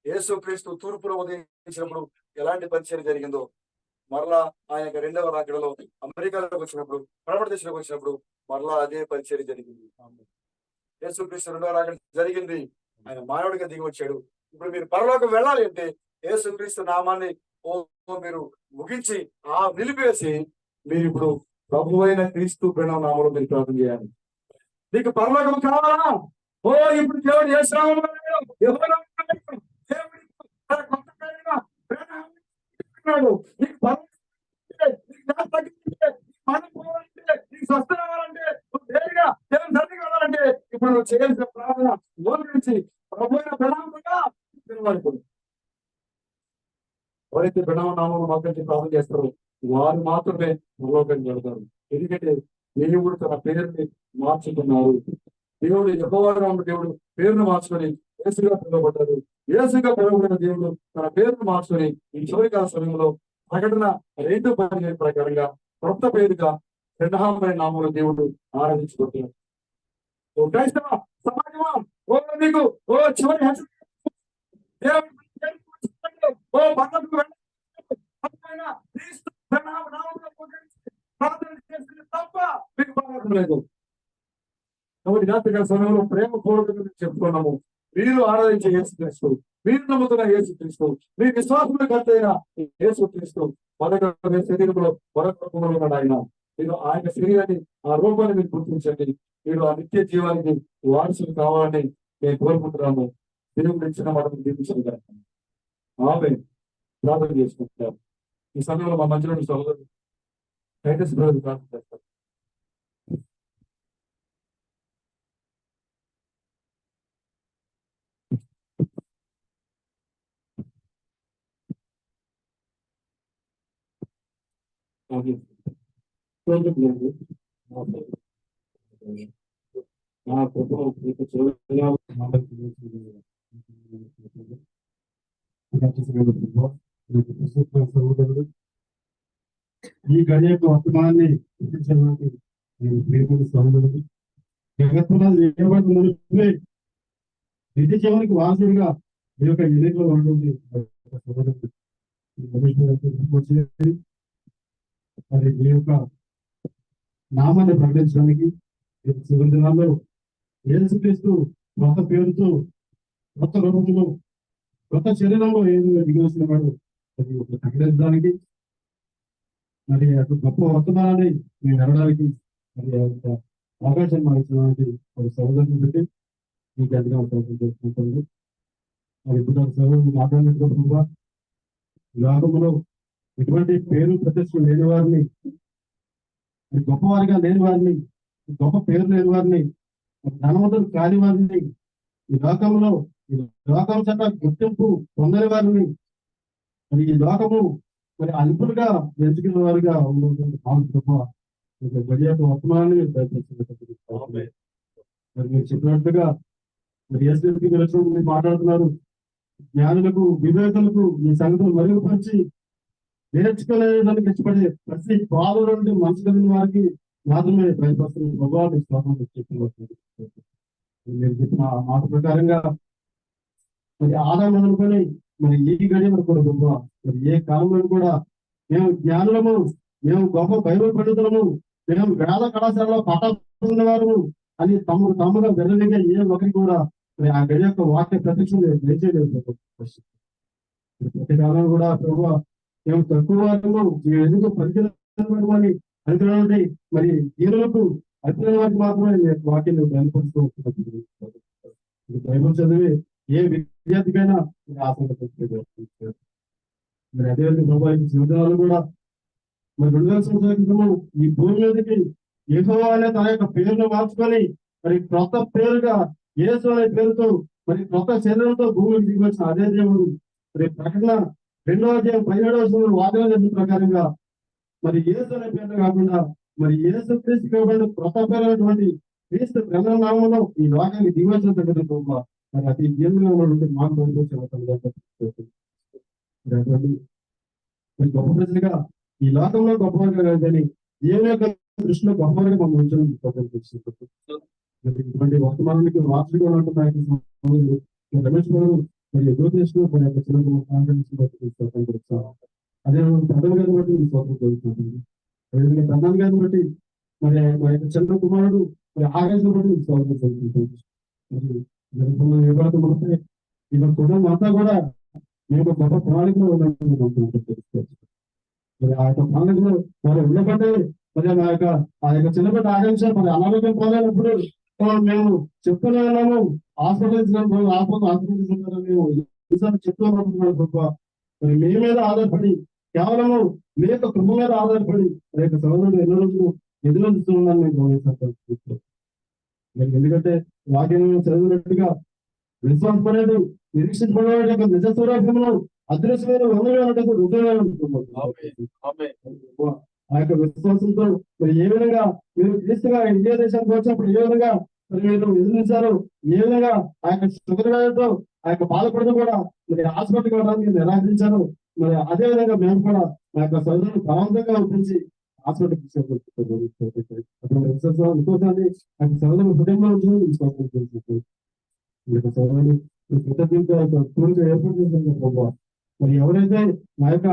యేసు క్రీస్తు తూర్పులో ఉదయించినప్పుడు ఎలాంటి పరిచయం జరిగిందో, మరలా ఆయన యొక్క రెండవ రాకడలో అమెరికాలోకి వచ్చినప్పుడు, ప్రబల దేశంలోకి వచ్చినప్పుడు మరలా అదే పరిచయం జరిగింది. యేసు క్రీస్తు రెండవ రాకడ జరిగింది, ఆయన మానవుడిగా దిగి వచ్చాడు. ఇప్పుడు మీరు పరలోకం వెళ్ళాలి అంటే యేసు క్రీస్తు నామాన్ని మీరు ముగించి నిలిపివేసి మీరు ఇప్పుడు ప్రభు అయిన క్రీస్తు ప్రణవ నామంలో మీరు ప్రార్థన చేయాలి. నీకు పరలోకం కావాలా? ఇప్పుడు దేవుడు స్వస్థ రావాలంటే, దేవుడిగా దేవుని సన్నిధి కావాలంటే ఇప్పుడు నువ్వు చేయాల్సిన ప్రార్థన నుంచి ప్రభు అయిన ప్రణామంగా తినవాలనుకుంది. ఎవరైతే ప్రణవ నామం మాత్రం ప్రార్థన చేస్తారో వారు మాత్రమే పరలోకానికి వెళ్తారు. ఎందుకంటే దేవుడు తన పేరుని మార్చుకున్నారు. దేవుడు యెహోవారాము దేవుడు పేరును మార్చుకొని యేసుగా పిలువబడ్డారు. యేసుగా పిలువబడిన దేవుడు తన పేరును మార్చుకొని ఈ చివరికాల సమయంలో ప్రకటన 2:15 ప్రకారంగా కొత్త పేరుగా ప్రణామమైన నామంలో దేవుడు ఆరాధించబడుతున్నాడు. క్రైస్తవ సమాజమా, మీకు చివరి తప్ప మీకు బాధ లేదు. కాబట్టి రాత్రికాల సమయంలో ప్రేమ పూర్వకంగా చెప్పుకున్నాము. మీరు ఆరాధించే యేసుక్రీస్తు, మీరు నమ్ముతున్న యేసుక్రీస్తు, మీ విశ్వాసంలో కర్తైన యేసుక్రీస్తు మొదటి శరీరంలో మరొక రూపంలో ఉన్నాడు ఆయన. మీరు ఆయన శరీరాన్ని, ఆ రూపాన్ని మీరు గుర్తించండి. మీరు ఆ నిత్య జీవానికి వారసులు కావాలని నేను కోరుకుంటున్నాము. దేవుడు ఇచ్చిన మాటను దీపించండి. ఆమె ప్రార్థన చేసుకుంటారు. ఈ సమయంలో మా మధ్యలో సహోదరుడు టైటస్ బ్రదర్ ప్రార్థన చేస్తారు. ఈ గడి యొక్క వర్తమానాన్ని గుర్తించడానికి ప్రేమకు సహోదరుడు జగత్తునే నిత్య జీవానికి వారసుడిగా ఈ యొక్క ఎన్నికలో ఉంటుంది. మరి ఈ యొక్క నామాన్ని ప్రకటించడానికి చివరి దినాల్లో యేసుక్రీస్తు కొత్త పేరుతో, కొత్త రూపంలో, కొత్త శరీరంలో ఏదో దిగవలసిన వాడు అది ప్రకటించడానికి, మరి అటు గొప్ప వర్తమానాన్ని నేను వెళ్ళడానికి మరి అవకాశం మాకు ఇచ్చినటువంటి ఒక సహోదరుని పెట్టి మీకు అదిగా అవకాశం చేసుకుంటుంది. మరి ఇప్పుడు సహోదరుని మాట్లాడినప్పుడు లోకంలో ఎటువంటి పేరు ప్రతిష్టలు లేని వారిని, గొప్పవారిగా లేని వారిని, గొప్ప పేరు లేని వారిని, ధనవంతులు కాని వారిని, ఈ లోకంలో ఈ లోకం చేత గుర్తింపు పొందని వారిని, మరి ఈ లోకము మరి అల్పులుగా ఎంచుకున్న వారిగా ఉన్నటువంటి మాకు గొప్ప మరి యొక్క వర్తమానాన్ని ప్రయత్నిస్తున్నారు. మరి మీరు చెప్పినట్టుగా మరి ఎస్ఎల్పి మీరు మాట్లాడుతున్నారు. జ్ఞానులకు వివేకులకు ఈ సంగతులు మెరుగుపరిచి నేర్చుకునేదానికి ఇష్టపడే ప్రతి బాధ నుండి మనసు కలిగిన వారికి మాత్రమే భయపడుతున్న భగవాన్ శ్లోకం చెప్పబడుతుంది. నేను చెప్పిన ఆ మాట ప్రకారంగా మరి ఆదాయం అనుకొని మరి ఈ గడియలు కూడా గొప్ప మరి ఏ కాలంలో కూడా మేము జ్ఞానులము, మేము గొప్ప బైబిల్ పండితులము, మేము వేద కళాశాలలో పట్ట వారు అని తమ్ముగా వెల్లడిగా ఏ ఒకరికి కూడా మరి ఆ గడి యొక్క వాక్య ప్రత్యక్షం దయచేయలేదు. ప్రతి కాలం కూడా ప్రభు మేము తక్కువ వారము, మేము ఎందుకు పరిచయమని అనుకున్నటువంటి మరి దీనులకు అత్యున్న వారికి మాత్రమే వాక్యం బయలుపరుస్తూ ఉంటున్నాం. బైబిల్ చదివి ఏ విద్యార్థికైనా ఆసక్తి. మరి అదేవిధంగా ప్రభు జీవితాలు కూడా మరి 2000 సంవత్సరాల క్రితము ఈ భూమి మీదకి యెహోవా అనే తన యొక్క పేరును మార్చుకొని మరి క్రొత్త పేరుగా యేసు అనే పేరుతో మరి క్రొత్త శరీరంతో భూమికి దిగి వచ్చిన అదే దేవుడు మరి ప్రకటన 2:17 వాగ్దానం చేసిన ప్రకారంగా మరి యేసు అనే పేరు కాకుండా మరి యేసు క్రీస్తు కాబట్టి క్రొత్త పేరైనటువంటి క్రీస్తు బ్రహ్మనామంలో ఈ లోకానికి దిగి వచ్చిన సంగతి ప్రభు మరి అతి జీవనంగా ఉన్నటువంటి మాకు మరి గొప్ప ప్రజలుగా ఈ లోకంలో గొప్పవారుగా కానీ దేవుని యొక్క దృష్టిలో గొప్పవారుగా మనం ఉంచడం ఇటువంటి వర్తమానానికి వార్తగా ఉన్నటువంటి రమేష్ గారు మరి ఎదురు చేసిన మరి యొక్క చిన్న అదే ప్రధాన గారిని బట్టి నేను స్వాగతం జరుగుతుంది. అదేవిధంగా ప్రధాన గారిని బట్టి మరి మా యొక్క చంద్ర కుమారుడు మరి ఆకాశం బట్టి నేను స్వాగతం జరుగుతుంది. మరి ఎవరైతే మనపై ఈ కుటుంబం అంతా కూడా మేము గొప్ప ప్రణాళికలో ఉన్నాము. మరి ఆ యొక్క ప్రణాళికలో మరి ఉండబట్టే మరి ఆ యొక్క చిన్నబిడ్డ ఆకాంక్ష మరి అనారోగ్యం పోలేనప్పుడు మేము చెప్తూనే ఉన్నాము. హాస్పిటల్ చెప్తూ ఉన్నాము గొప్ప మరి మీ మీద ఆధారపడి కేవలము మీ యొక్క కృప మీద ఆధారపడి మరి యొక్క సహోదరుడు ఎన్నో రోజులు ఎదురొస్తూ ఉన్నాను మేము గమనిస్తాను. ఎందుకంటే వాక్యం చదివినట్టుగా విశ్వాసం అనేది నిరీక్షించబడే యొక్క నిజ స్వరూపంలో అదృశ్యమైన వందలకు రుజువుగా ఆ యొక్క విశ్వాసంతో మరి ఏ విధంగా మీరు క్రీస్తుగా ఇండియా దేశానికి వచ్చినప్పుడు ఏ విధంగా మరి మీరు ఎదురించారు, ఏ విధంగా ఆ యొక్క శుభ్రతో ఆ యొక్క బాధపడడం కూడా మరి హాస్పిటల్కి వెళ్ళడానికి నిరాకరించారు. మరి అదే విధంగా మేము కూడా మా యొక్క సోదరులు బలవంతంగా ఒప్పించి హాస్పిటల్కి ఇంకోసారి ఆ యొక్క సోదరులు హృదయంలో ఉంచుకుని సోదరులు కృతజ్ఞత ఏర్పాటు చేసిన మరి ఎవరైతే మా యొక్క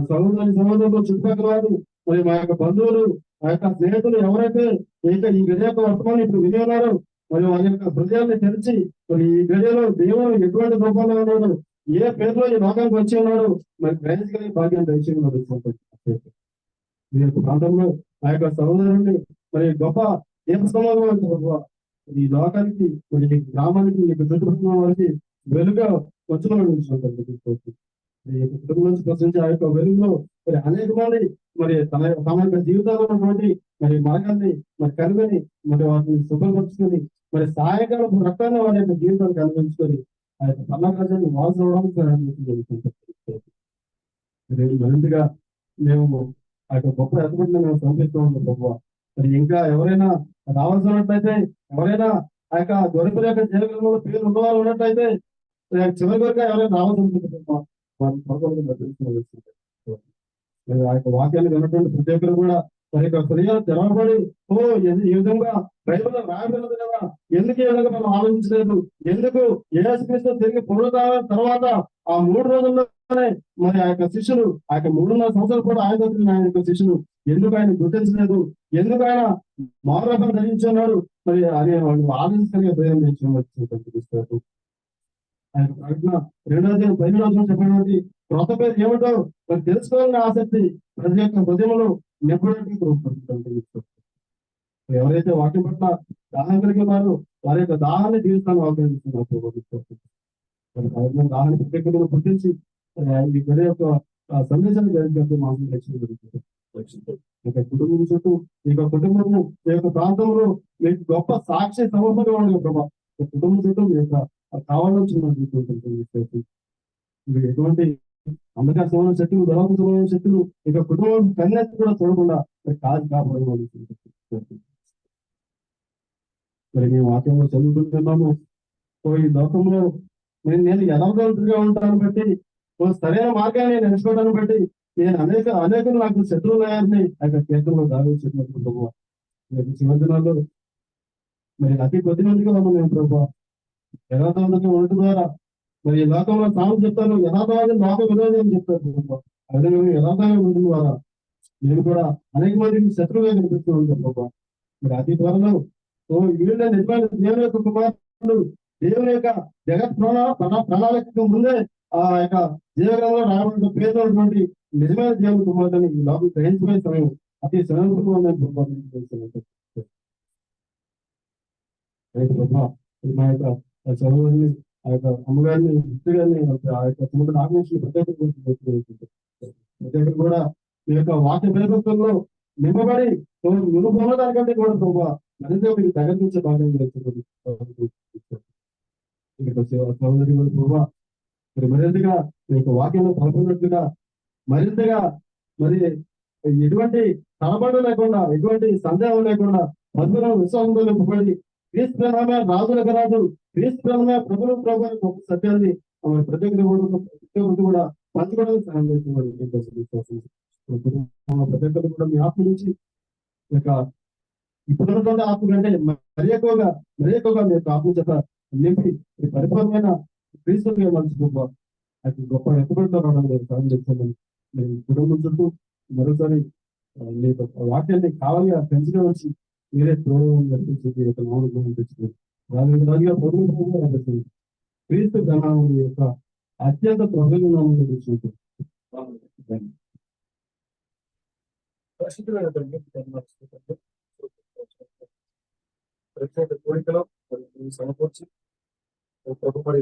సహోదరులతో చుట్టుపక్కల వారు మరి మా యొక్క బంధువులు మా యొక్క స్నేహితులు ఎవరైతే ఈ గడి యొక్క వర్తమానం ఇప్పుడు విని ఉన్నారో మరి వారి యొక్క హృదయాన్ని తెరిచి మరి ఈ గడిలో దేవుడు ఎటువంటి రూపంలో ఉన్నాడు, ఏ పేరులో ఈ లోకానికి వచ్చి ఉన్నాడు మరి గ్రహించగలిగే భాగ్యం దయచేయమని ఈ యొక్క ప్రాంతంలో ఆ యొక్క సహోదరుని మరి గొప్ప దీపస్తంభంగా ఈ లోకానికి మరి ఈ గ్రామానికి ఈ చుట్టుపక్కల వారికి వెలుగా వచ్చిన కుటుంబం నుంచి ప్రశ్నించే ఆ యొక్క వెలుగులో మరి అనేక మంది మరి తమ యొక్క జీవితాల్లో ఉన్నటువంటి మరి మార్గాన్ని మరి కనుగొని మరి వాటిని శుభ్రపరుచుకొని మరి సాయంకాలం రక్తాన్ని వారి యొక్క జీవితాన్ని కనిపించుకొని ఆ యొక్క పర్ణకాశాన్ని వాల్చడానికి మరింతగా మేము ఆ యొక్క గొప్ప ఎత్తబడిని మేము సమర్పిస్తూ ఉంటాం. గొప్ప మరి ఇంకా ఎవరైనా రావాల్సినట్లయితే, ఎవరైనా ఆ యొక్క గొడవల యొక్క జీవితంలో పేరు ఉన్నవాళ్ళు ఉన్నట్లయితే చివరి వరకు ఎవరైనా రావాల్సి ఉంటుంది. ఆ యొక్క వాక్యాన్ని విన్నటువంటి ప్రతి ఒక్కరు కూడా వారి యొక్క హృదయాలు తెరవబడి ఈ విధంగా బైబిల్లో రాయబడినది కదా, ఎందుకు ఈ విధంగా మనం ఆలోచించలేదు, ఎందుకు యేసుక్రీస్తు తిరిగి పునరుద్ధానం తర్వాత ఆ 3 రోజుల్లోనే మరి ఆ యొక్క శిష్యులు ఆ యొక్క 3.5 సంవత్సరాలు కూడా ఆయన యొక్క శిష్యులు ఎందుకు ఆయన గుర్తించలేదు, ఎందుకు ఆయన మారురూపం ధరించున్నాడు మరి అనే వాళ్ళు ఆలోచించగలిగే భయం తెచ్చుకోవచ్చు. ఆయన ప్రకటన 2:15 చెప్పినటువంటి క్రొత్త పేరు ఏమిటో మరి తెలుసుకోవాలని ఆసక్తి ప్రతి ఒక్క హృదయంలో నింపడానికి ఎవరైతే వాక్యం పట్ల దాహం కలిగి ఉన్నారో వారి యొక్క దాహాన్ని తీరుస్తాను ఆగ్రహిస్తున్నారు. దాహాన్ని ప్రత్యేకంగా గుర్తించి ఈ గడి యొక్క సందేశాన్ని గ్రహించే మాకు రక్షించబడుతుంది. ఈ యొక్క కుటుంబం చుట్టూ ఈ యొక్క కుటుంబము ఈ యొక్క ప్రాంతంలో మీకు గొప్ప సాక్షి సమర్పణ వాళ్ళు ప్రభావ కుటుంబం చుట్టూ మీ యొక్క కావాల్సిన మీరు ఎటువంటి అంధకార సమయం శక్తులు దళాపు సమయం శక్తులు ఇక కుటుంబం కన్నెత్తి కూడా చూడకుండా కాదు కాపాడవాలి. మరి మేము వాక్యంలో చదువుకుంటున్నాము. ఈ లోకంలో నేను యథార్థంగా ఉంటాను బట్టి సరైన మార్గాన్ని నేను ఎంచుకోవడాన్ని బట్టి నేను అనేకులు నాకు శత్రువులయాన్ని ఆ యొక్క కీర్తనలో దాడి చెప్పినట్టు ప్రభావ చివరి దినాల్లో మరి అతి కొద్ది మందిగా ఉన్నాం మేము ప్రభావ యథార్థంగా ఉండటం ద్వారా మరి ఈ లోకంలో తాము చెప్తాను యథార్థవాదం లోక విరోధం అని చెప్తారు ప్రభావ. అదే మేము యథార్థంగా ఉండడం ద్వారా నేను కూడా అనేక మందికి శత్రువుగా కనిపిస్తూ ఉంటాను ప్రభావ. మరి అతి త్వరలో వీళ్ళ నిజమైన దేవుని యొక్క కుమారులు దేవుని యొక్క జగత్ ప్రణాళిక ముందే ఆ యొక్క జీవనంలో రాబడిన పేదటువంటి నిజమైన దేవుని కుమారుని ఈ లోకం గ్రహించుకునే సమయం అతి సమయంలో మా యొక్క చదువుని ఆ యొక్క అమ్మగారిని వృత్తి గారిని ఆ యొక్క తొమ్మిది ఆజ్ఞించిన ప్రతి ఒక్కరు కూడా ఈ యొక్క వాక్య పేదత్వంలో నింపబడి నువ్వు పొందడానికంటే కూడా ప్రభావ మరింత మీకు తగ్గించే భాగం సహోదరి ప్రభావ మరి మరింతగా మీ యొక్క వాక్యంలో పాల్గొన్నట్లుగా మరింతగా మరి ఎటువంటి తలబడ లేకుండా ఎటువంటి సందేహం లేకుండా మధుర విశ్వాసంతో నింపబడి క్రీస్తు ప్రణామే రాజులకు రాజు క్రీస్తు ప్రణామే ప్రభుల ప్రభు గొప్ప సత్యాన్ని ప్రతి ఒక్కరు కూడా పంచుకోవడానికి సహాయం చేస్తున్నారు. ప్రతి ఒక్కరు కూడా మీ ఆత్మ నుంచి ఇక ఇప్పుడున్నటువంటి ఆత్మ కంటే మరి ఎక్కువగా మీ యొక్క ఆత్మ చేత నింపి పరిపూర్ణమైన క్రీస్తుగా మలుచుకో అది గొప్ప ఎత్తుబడితో రావడం లేదు సహాయం చేస్తున్నాను. నేను కుటుంబం చుట్టూ మరోసారి మీ యొక్క వాక్యాన్ని కావాలిగా పెంచుగా వచ్చి మీరే ప్రోత్సాహం నడిపించి యొక్క నామం తెచ్చుకోండి. రాజుగా ప్రభుత్వం క్రీస్తు ధనామం యొక్క అత్యంత ప్రబలనామం తెచ్చుకుంటారు. ప్రత్యేక కోరికలో సమకూర్చి ప్రభు మరి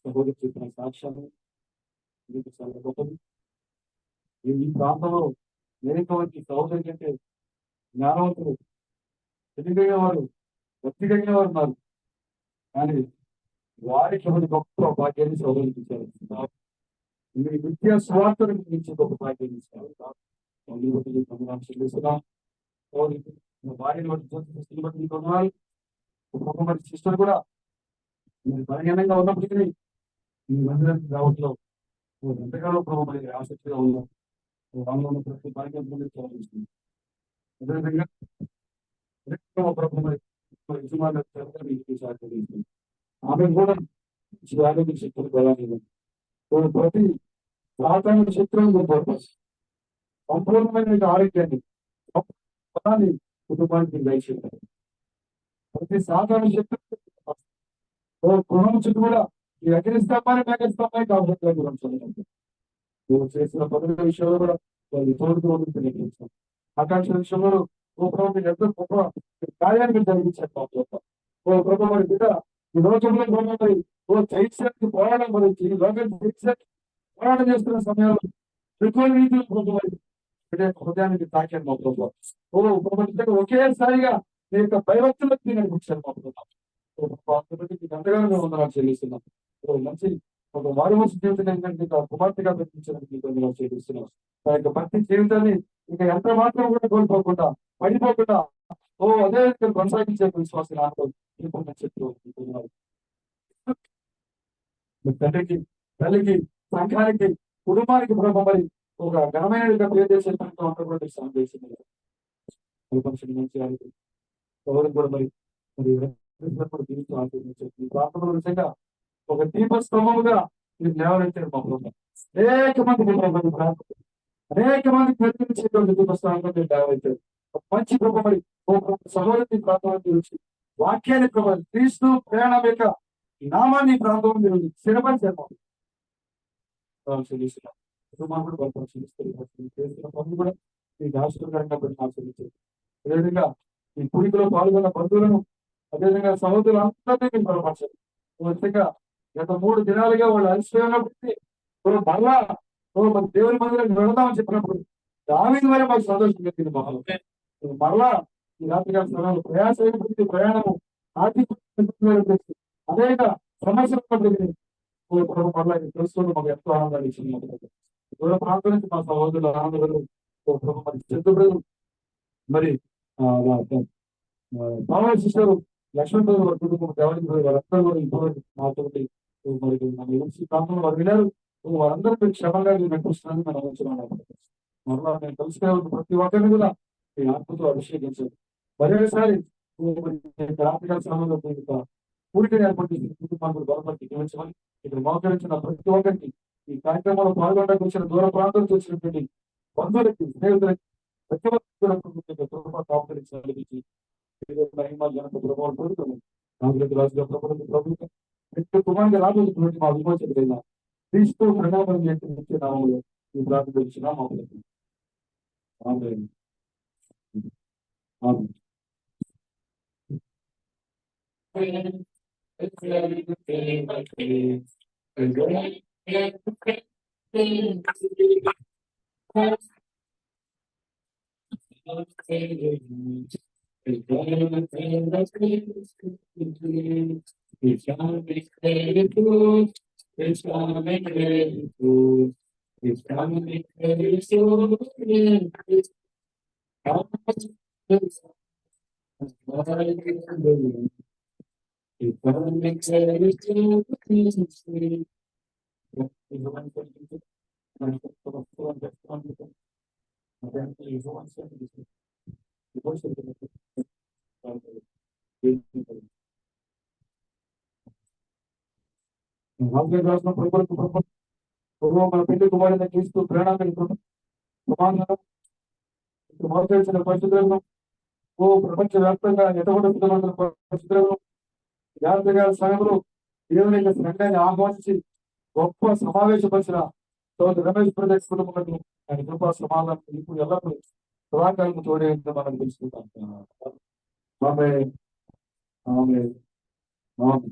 సహోదరి చెప్పిన సాక్ష్యాలు మీకు చాలా గొప్పది. ఈ ప్రాంతంలో నేనటువంటి సహోదరి కంటే జ్ఞానవంతులు తెలివైన వారు భక్తిగలిగిన వారు ఉన్నారు. కానీ వారికి ఒక గొప్ప భాగ్యాన్ని సహోదరికి ఇచ్చారు. మీ విద్యా స్వార్థను నుంచి గొప్ప భాగ్యాన్ని ఇచ్చారు. భార్యను బట్టి కొనాలి. ఒక్కొక్క సిస్టర్ కూడా మీరు బలహీనంగా ఉన్నప్పటికీ మీ మందిరానికి రావట్లో ఎంతగానో ప్రభావ ఆసక్తిగా ఉన్నాం. వాళ్ళలో ఉన్న ప్రతి భాగ్యం చూస్తుంది. అదేవిధంగా ఆమె కూడా ఆరోగ్య శక్తులు ప్రధాన ప్రతి సాధారణ శక్తులను పర్పస్ సంపూర్ణమైన ఆరోగ్యాన్ని బలాన్ని కుటుంబానికి దయచేస్తారు. ప్రతి సాధారణ శక్తులు గృహం చుట్టూ కూడా ఈ అగ్నిస్తంభాన్ని మేఘస్తంభాన్ని కాబట్టి నువ్వు చేసిన పనుల విషయంలో కూడా వాళ్ళు తోడుతూ తెలియజేస్తాం. ఆకాంక్ష విషయంలో ఓ ప్రభుత్వం ఎంతో గొప్ప కార్యాన్ని జరిగించారు. ఓ ప్రభుత్వం బిడ్డ ఈ రోజుల్లో మరి ఓ చైత్యానికి పోరాటం గురించి ఈ లోకం చైత్యానికి పోరాటం చేస్తున్న సమయంలో ఎక్కువ రీతిలో ప్రభుత్వం హృదయానికి తాకాను మా ప్రభుత్వం. ఓ ప్రభుత్వం ఒకేసారిగా మీ యొక్క భయభక్తులకు నేను నడిపించాను మా ప్రభుత్వం. మీకు అంతగానో వందనాలు చెల్లిస్తున్నాం. మంచి ఒక వారవలసిన జీవితం ఏంటంటే కుమార్తెగా ప్రకటించడానికి చెల్లిస్తున్నాం. ఆ యొక్క భక్తి జీవితాన్ని ఇంకా ఎంత మాత్రం కూడా కోల్పోకుండా పడిపోకుండా అదే కొనసాగించే విశ్వాసం చెప్తూ తండ్రికి తల్లికి సంఘానికి కుటుంబానికి ప్రభావ మరి ఒక ఘనమైన ప్రియదేశం కూడా మరి జీవితం ఆశీర్వదించారు. ఈ ప్రాంతంలో నిజంగా ఒక దీపస్తంభముగా మీరు లేవనెత్తారు మా ప్రభుత్వం. అనేక మంది ప్రతినిధించేటువంటి దీపస్తంభంగా మీరు లేవనెత్తారు. ఒక మంచి ప్రభావ మరి సహోదరి ప్రాంతానికి వచ్చి వాక్యాన్ని ప్రభావం క్రీస్తు ప్రయాణం యొక్క నామాన్ని ప్రాంతం మీరు స్థిరపరిచారు. కుటుంబాన్ని కూడా పరిశీలిస్తారు. చేస్తున్న పనులు కూడా మీకు ఆశ్చర్యకరంగా ఆచరించారు. అదేవిధంగా ఈ పూడికలో పాల్గొన్న బంధువులను అదేవిధంగా సహోదరులు అందరినీ మేము బలపరచాలి. ముఖ్యంగా గత 3 దినాలుగా వాళ్ళు అలసిపోయినప్పటికీ మరలా మన దేవుని మందిరం వెళదామని చెప్పినప్పుడు దావీదు వల్ల మాకు సంతోషం కలిగింది. మరలా ఈ రాత్రికాల సమయంలో ప్రయాసమైనప్పటికీ ప్రయాణము ఆర్థిక అనేక సమస్యలు మరలా తెలుసుకుని మాకు ఎంతో ఆనందాన్ని ఇచ్చింది. దూర ప్రాంతం నుంచి మా సహోదరులు ఆనందలు మరి చంద్రుడు మరి పావన సిస్టర్ లక్ష్మణ్ వారి కుటుంబం దేవాలయం వారందరూ కూడా ఇప్పుడు మాతో మరి మన యూనివర్సిటీ ప్రాంతంలో వారు వినారు. వారందరూ మీరు క్షేమంగా నడిపిస్తున్నారని మనం ఆలోచన మరలా నేను తెలుసుకునే ప్రతి ఒక్కరిని కూడా ఈ ఆత్మతో అభిషేకించారు. మరొకసారి రాత్రికాల సమయంలో పూర్తిగా ఏర్పాటు చేసిన కుటుంబాన్ని బలపడి గమనించమని ఇక్కడ మోకరించిన ప్రతి ఒక్కరికి ఈ కార్యక్రమంలో పాల్గొనడానికి వచ్చిన దూర ప్రాంతం వచ్చినటువంటి బంధువులకి స్నేహితులకి ప్రతి ఒక్కరికి కుమారుడు రాబోతున్నటువంటి మా విమోచన క్రీస్తు ప్రణామం చేసి నామంలో ఈ ప్రార్థన ఇచ్చిన మా మన పెళ్లి కుమారుని క్రీస్తు ప్రేరణాన్ని మోసరిచిన పరిశుద్ధులను ప్రపంచ వ్యాప్తంగా ఎటువంటి పరిశుద్ధులను యాత్రికాల సమయంలో దేవుని యొక్క సంఘాన్ని ఆహ్వానించి గొప్ప సమావేశపరిచిన సోదరు రమేష్ ప్రదేశ్ కుటుంబానికి ఆయన కృపా సమాధానం ఇప్పుడు ఎల్లప్పుడూ సదాకాలను తోడే మనం తెలుసుకుంటాం. ఆమె ఆమె మనం